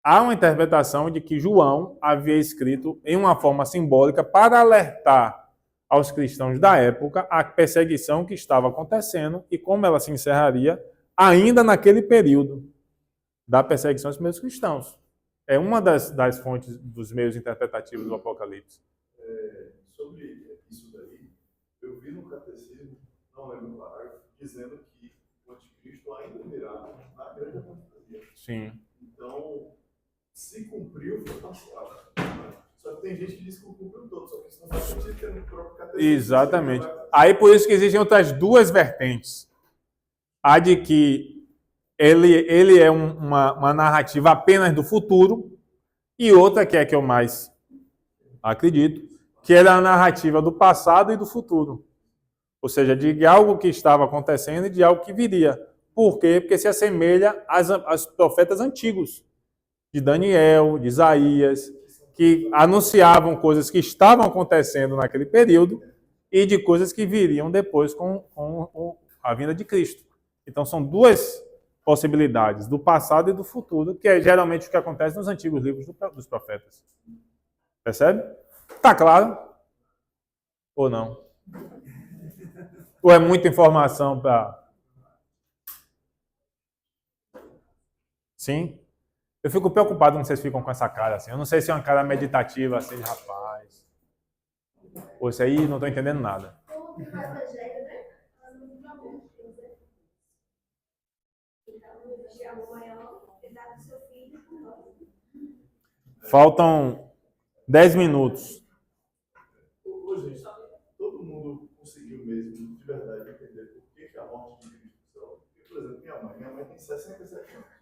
Há uma interpretação de que João havia escrito em uma forma simbólica para alertar aos cristãos da época a perseguição que estava acontecendo e como ela se encerraria ainda naquele período da perseguição dos primeiros cristãos. É uma das fontes dos meios interpretativos do Apocalipse. Sobre isso daí, eu vi no catecismo, não lembro o parágrafo, dizendo que o anticristo ainda virá na grande apostasia. Sim. Então, se cumpriu, foi parcial. Só que tem gente que diz que cumpriu todo, só que isso não faz sentido que no próprio catecismo. Exatamente. Aí por isso que existem outras duas vertentes. A de que ele é uma narrativa apenas do futuro, e outra que é a que eu mais acredito, que é a narrativa do passado e do futuro. Ou seja, de algo que estava acontecendo e de algo que viria. Por quê? Porque se assemelha aos profetas antigos, de Daniel, de Isaías, que anunciavam coisas que estavam acontecendo naquele período e de coisas que viriam depois com a vinda de Cristo. Então são duas possibilidades, do passado e do futuro, que é geralmente o que acontece nos antigos livros dos profetas. Percebe? Tá claro? Ou não? Ou é muita informação para... Sim? Eu fico preocupado quando vocês ficam com essa cara assim. Eu não sei se é uma cara meditativa assim, rapaz. Ou se aí não estou entendendo nada. Faltam 10 minutos. Ô, gente, todo mundo conseguiu mesmo, de verdade, entender por que a morte de Cristo. Por exemplo, minha mãe tem 67 anos.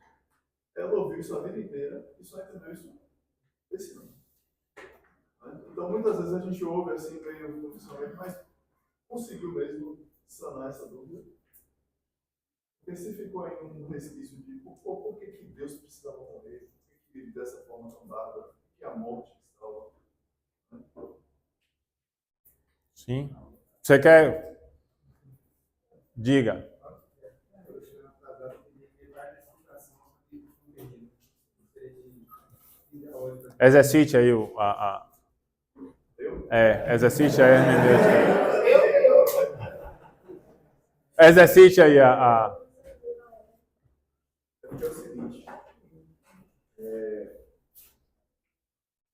Ela ouviu isso a vida inteira e só entendeu isso esse ano. Então, muitas vezes a gente ouve assim, meio profissionalmente, mas conseguiu mesmo sanar essa dúvida. Porque se ficou aí um resquício de por que Deus precisava morrer, por que dessa forma tão bárbara, que a morte estava. Sim. Você quer? Diga. Exercite aí exercite aí a hermenêutica. Exercite aí Porque é o seguinte,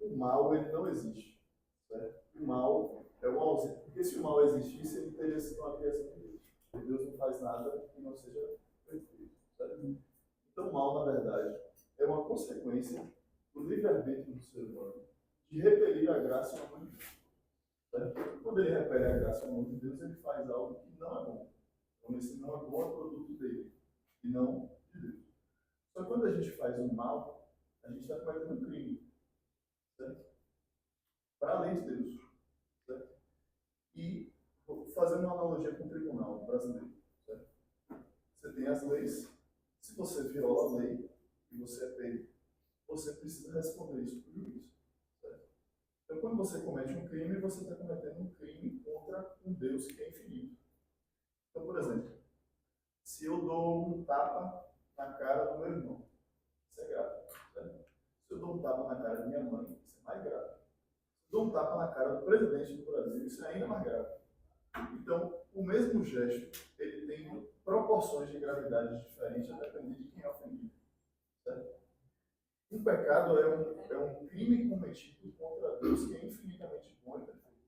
o mal ele não existe. Certo? O mal é uma ausência. Porque se o mal existisse, ele teria sido uma criação de Deus. E Deus não faz nada que não seja perfeito. Certo? Então o mal, na verdade, é uma consequência do livre-arbítrio do ser humano de repelir a graça e o amor de Deus. Certo? Quando ele repele a graça e o amor de Deus, ele faz algo que não é bom. Então esse não é bom é produto dele, e não de Deus. Só que quando a gente faz um mal, a gente está cometendo um crime. Certo? Para além de Deus. Certo? E vou fazer uma analogia com o tribunal brasileiro. Certo? Você tem as leis. Se você viola a lei e você é pego, você precisa responder isso para o juiz. Certo? Então, quando você comete um crime, você está cometendo um crime contra um Deus que é infinito. Então, por exemplo, se eu dou um tapa na cara do meu irmão, isso é grave. Certo? Se eu dou um tapa na cara da minha mãe, isso é mais grave. Se eu dou um tapa na cara do presidente do Brasil, isso é ainda mais grave. Então, o mesmo gesto, ele tem proporções de gravidade diferentes a depender de quem é ofendido. Certo? Um pecado é um crime cometido contra Deus que é infinitamente bom e perfeito.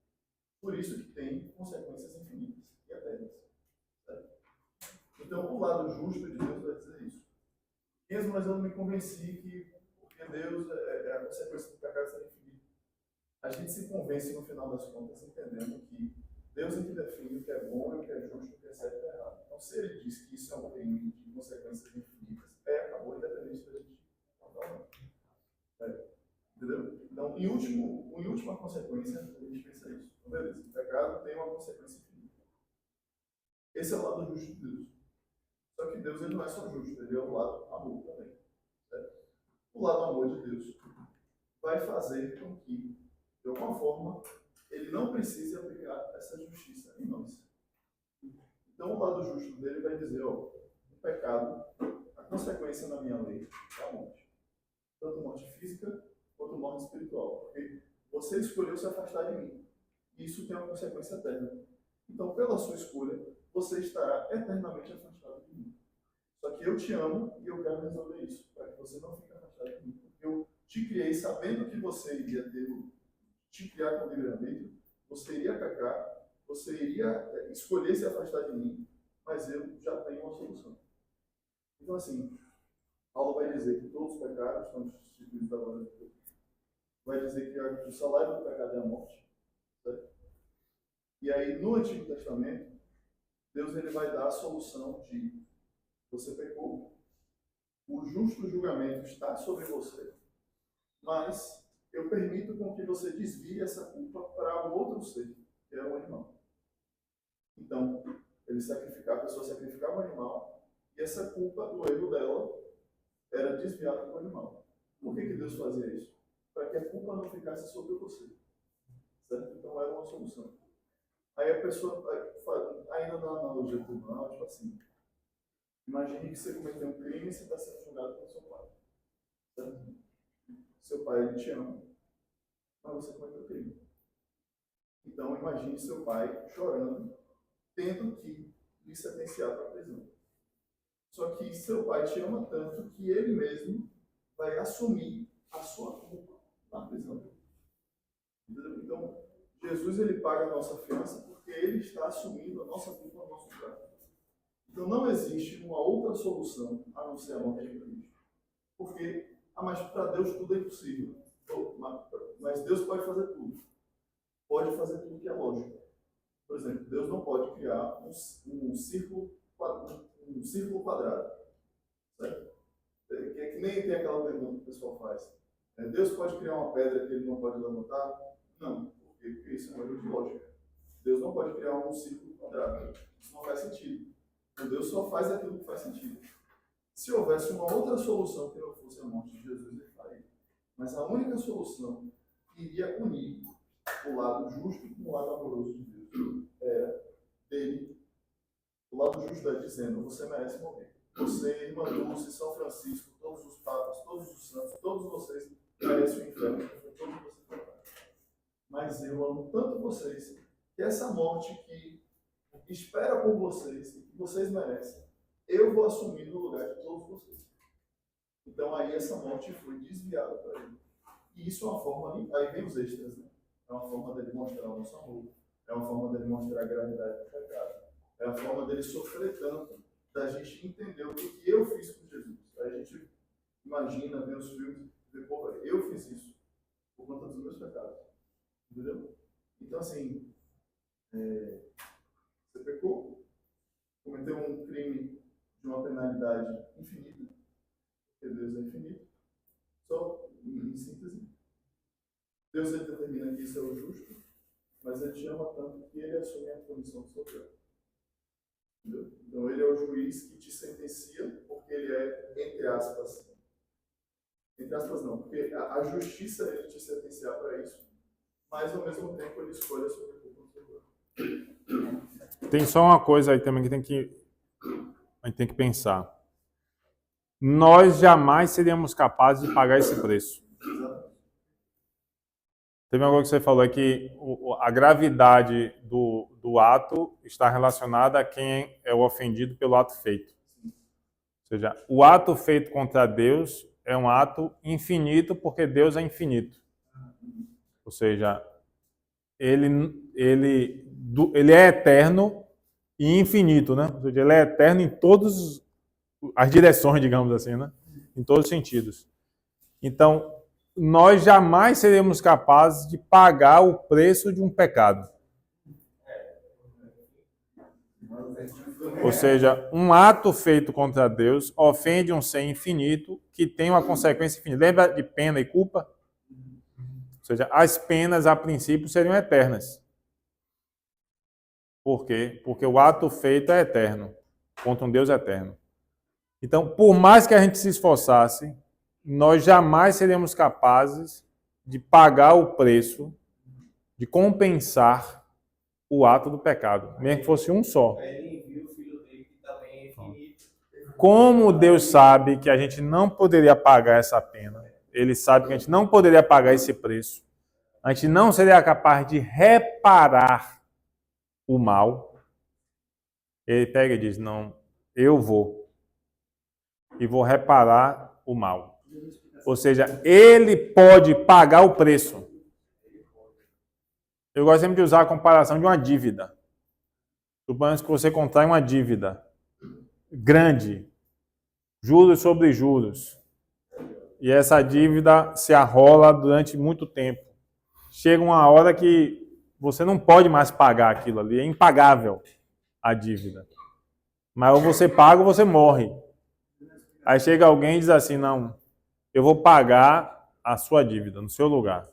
Por isso que tem consequências infinitas e eternas. Certo? Então, o lado justo de Deus vai dizer isso. Mesmo, mas eu não me convenci que porque Deus é a consequência do pecado ser infinito. a gente se convence no final das contas entendendo que Deus é que define o que é bom e o que é justo, o que é certo e errado. Então, se ele diz que isso é um crime de consequências infinitas, acabou independente da gente concordar ou não. Entendeu? Então, em última consequência, a gente pensa isso. Então, beleza, o pecado tem uma consequência infinita. Esse é o lado justo de Deus. Só que Deus ele não é só justo, ele é o lado amor também. Certo? O lado amor de Deus vai fazer com que, de alguma forma, ele não precise aplicar essa justiça em nós. Então, o lado justo dele vai dizer, ó, o pecado, a consequência na minha lei é a morte. Tanto morte física, quanto morte espiritual. Porque você escolheu se afastar de mim. E isso tem uma consequência eterna. Então, pela sua escolha, você estará eternamente afastado de mim. Só que eu te amo e eu quero resolver isso, para que você não fique afastado de mim. Porque eu te criei sabendo que você iria te criar com livre-arbítrio, você iria pecar, você iria escolher se afastar de mim, mas eu já tenho uma solução. Então, assim, Paulo vai dizer que todos os pecados estão substituídos da glória de Deus. Vai dizer que o salário do pecado é a morte. Certo? E aí, no Antigo Testamento, Deus ele vai dar a solução de você pecou, o justo julgamento está sobre você, mas eu permito com que você desvie essa culpa para um outro ser, que é o animal. Então, a pessoa sacrificava o animal, e essa culpa do erro dela era desviada para o animal. Por que Deus fazia isso? Para que a culpa não ficasse sobre você. Certo? Então era uma solução. Aí a pessoa, ainda na analogia do tribunal, tipo assim, imagine que você cometeu um crime e você está sendo julgado pelo seu pai. Certo? Seu pai ele te ama, mas você cometeu um crime. Então imagine seu pai chorando, tendo que lhe sentenciar para a prisão. Só que seu pai te ama tanto que ele mesmo vai assumir a sua culpa na prisão. Entendeu? Então, Jesus ele paga a nossa fiança porque ele está assumindo a nossa culpa no nosso lugar. Então, não existe uma outra solução a não ser a morte de Cristo. Porque, mas para Deus tudo é possível. Mas Deus pode fazer tudo. Pode fazer tudo que é lógico. Por exemplo, Deus não pode criar um círculo quadrado. Certo? É que nem tem aquela pergunta que o pessoal faz. Deus pode criar uma pedra que ele não pode levantar? Não, porque isso é um erro de lógica. Deus não pode criar um círculo quadrado. Isso não faz sentido. Então Deus só faz aquilo que faz sentido. Se houvesse uma outra solução que não fosse a morte de Jesus, ele faria. Mas a única solução que iria unir o lado justo com o lado amoroso de Deus era dele. O lado justo é dizendo, você merece morrer. Você, irmã Dulce, São Francisco, todos os papas, todos os santos, todos vocês merecem o inferno, porque todos vocês pecaram. Mas eu amo tanto vocês que essa morte que espera por vocês e que vocês merecem, eu vou assumir no lugar de todos vocês. Então aí essa morte foi desviada para ele. E isso é uma forma, aí vem os extras, né? É uma forma dele mostrar o nosso amor, é uma forma dele mostrar a gravidade do pecado, é a forma dele sofrer tanto, da gente entender o que eu fiz com Jesus. Aí a gente imagina, vê os filmes, vê, pô, eu fiz isso por conta dos meus pecados. Entendeu? Então, assim, você pecou, cometeu um crime de uma penalidade infinita, porque Deus é infinito. Só, em síntese, Deus ele determina que isso é o justo, mas ele te ama tanto que ele assume a punição do seu pecado. Entendeu? Então, ele é o juiz que te sentencia, porque ele é, entre aspas não, porque a justiça é ele te sentenciar para isso, mas ao mesmo tempo ele escolhe a sua culpa no seu lugar. Tem só uma coisa aí também que a gente tem que pensar. Nós jamais seríamos capazes de pagar esse preço. Teve uma coisa que você falou, é que a gravidade do ato está relacionada a quem é o ofendido pelo ato feito. Ou seja, o ato feito contra Deus é um ato infinito porque Deus é infinito. Ou seja, ele é eterno e infinito, né? Ou seja, ele é eterno em todas as direções, digamos assim, né? Em todos os sentidos. Então, nós jamais seremos capazes de pagar o preço de um pecado. Ou seja, um ato feito contra Deus ofende um ser infinito que tem uma consequência infinita. Lembra de pena e culpa? Ou seja, as penas, a princípio, seriam eternas. Por quê? Porque o ato feito é eterno, contra um Deus eterno. Então, por mais que a gente se esforçasse, nós jamais seremos capazes de pagar o preço, de compensar o ato do pecado, mesmo que fosse um só. Ele envia o filho dele, que também é infinito. Como Deus sabe que a gente não poderia pagar essa pena, Ele sabe que a gente não poderia pagar esse preço, a gente não seria capaz de reparar o mal, Ele pega e diz, não, eu vou. E vou reparar o mal. Ou seja, Ele pode pagar o preço. Eu gosto sempre de usar a comparação de uma dívida. Suponhamos que você contrai uma dívida grande, juros sobre juros, e essa dívida se arrola durante muito tempo. Chega uma hora que você não pode mais pagar aquilo ali, é impagável a dívida. Mas ou você paga ou você morre. Aí chega alguém e diz assim, não, eu vou pagar a sua dívida no seu lugar.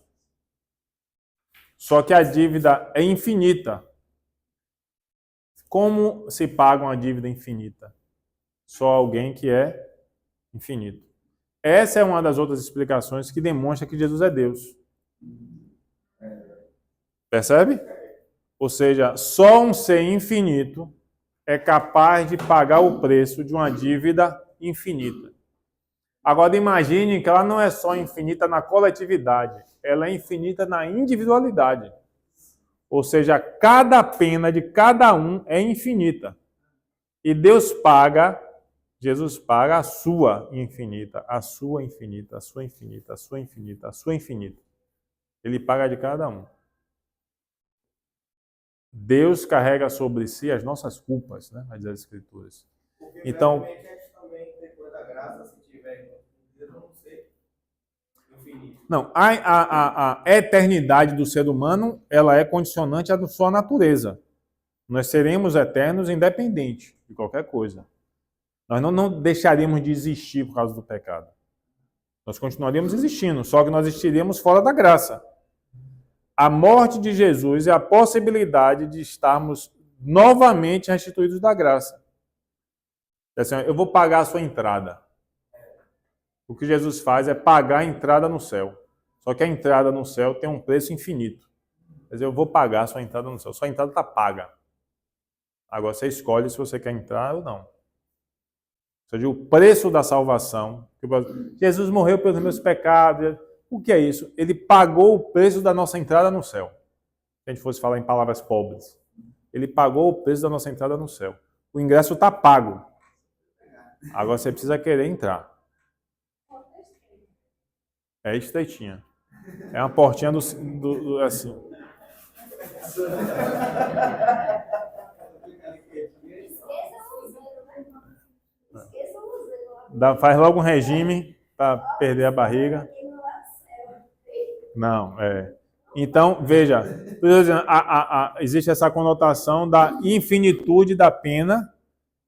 Só que a dívida é infinita. Como se paga uma dívida infinita? Só alguém que é infinito. Essa é uma das outras explicações que demonstra que Jesus é Deus. Percebe? Ou seja, só um ser infinito é capaz de pagar o preço de uma dívida infinita. Agora imagine que ela não é só infinita na coletividade, ela é infinita na individualidade. Ou seja, cada pena de cada um é infinita. E Deus paga, Jesus paga a sua infinita, a sua infinita, a sua infinita, a sua infinita, a sua infinita. Ele paga de cada um. Deus carrega sobre si as nossas culpas, né? Vai dizer as Escrituras. Porque Então, brevemente a gente também, depois da graça, se tiver, eu não sei, infinito. não, a eternidade do ser humano, ela é condicionante à sua natureza. Nós seremos eternos independente de qualquer coisa. Nós não deixaríamos de existir por causa do pecado. Nós continuaríamos existindo, só que nós existiríamos fora da graça. A morte de Jesus é a possibilidade de estarmos novamente restituídos da graça. Assim, eu vou pagar a sua entrada. O que Jesus faz é pagar a entrada no céu. Só que a entrada no céu tem um preço infinito. Quer dizer, eu vou pagar a sua entrada no céu. Sua entrada está paga. Agora você escolhe se você quer entrar ou não. Ou seja, o preço da salvação. Jesus morreu pelos meus pecados. O que é isso? Ele pagou o preço da nossa entrada no céu. Se a gente fosse falar em palavras pobres. Ele pagou o preço da nossa entrada no céu. O ingresso está pago. Agora você precisa querer entrar. É estreitinha. É uma portinha do assim. Faz logo um regime para perder a barriga. Não, é. Então, veja, existe essa conotação da infinitude da pena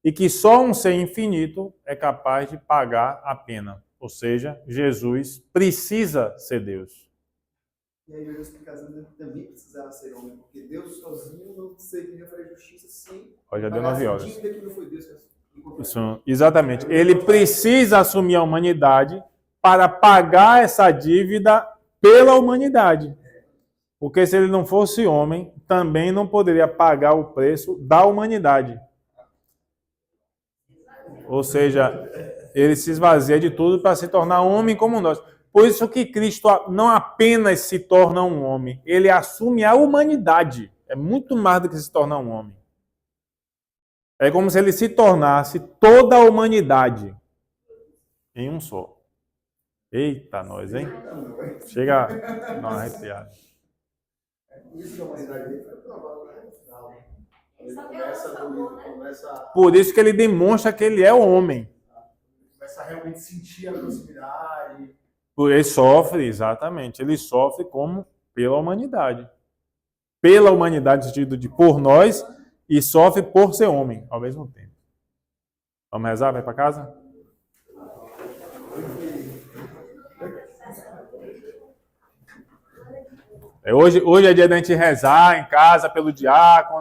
e que só um ser infinito é capaz de pagar a pena. Ou seja, Jesus precisa ser Deus. E aí eu explico que ele também precisava ser homem, porque Deus sozinho não conseguiria fazer justiça sem Ó, já deu 9 horas. dívida que não foi Deus que Isso, exatamente. Ele precisa assumir a humanidade para pagar essa dívida pela humanidade. Porque se ele não fosse homem, também não poderia pagar o preço da humanidade. Ou seja, ele se esvazia de tudo para se tornar homem como nós. Por isso que Cristo não apenas se torna um homem, ele assume a humanidade. É muito mais do que se tornar um homem. É como se ele se tornasse toda a humanidade em um só. Eita, nós, hein? Chega a dar uma arrepiada. Isso da humanidade dele foi provado, né? Ele começa Por isso que ele demonstra que ele é o homem. a realmente sentir a proximidade, Ele sofre, exatamente. Ele sofre como pela humanidade. Pela humanidade, no sentido de por nós, e sofre por ser homem, ao mesmo tempo. Vamos rezar? Vai para casa? Hoje é dia da gente rezar em casa pelo diácono.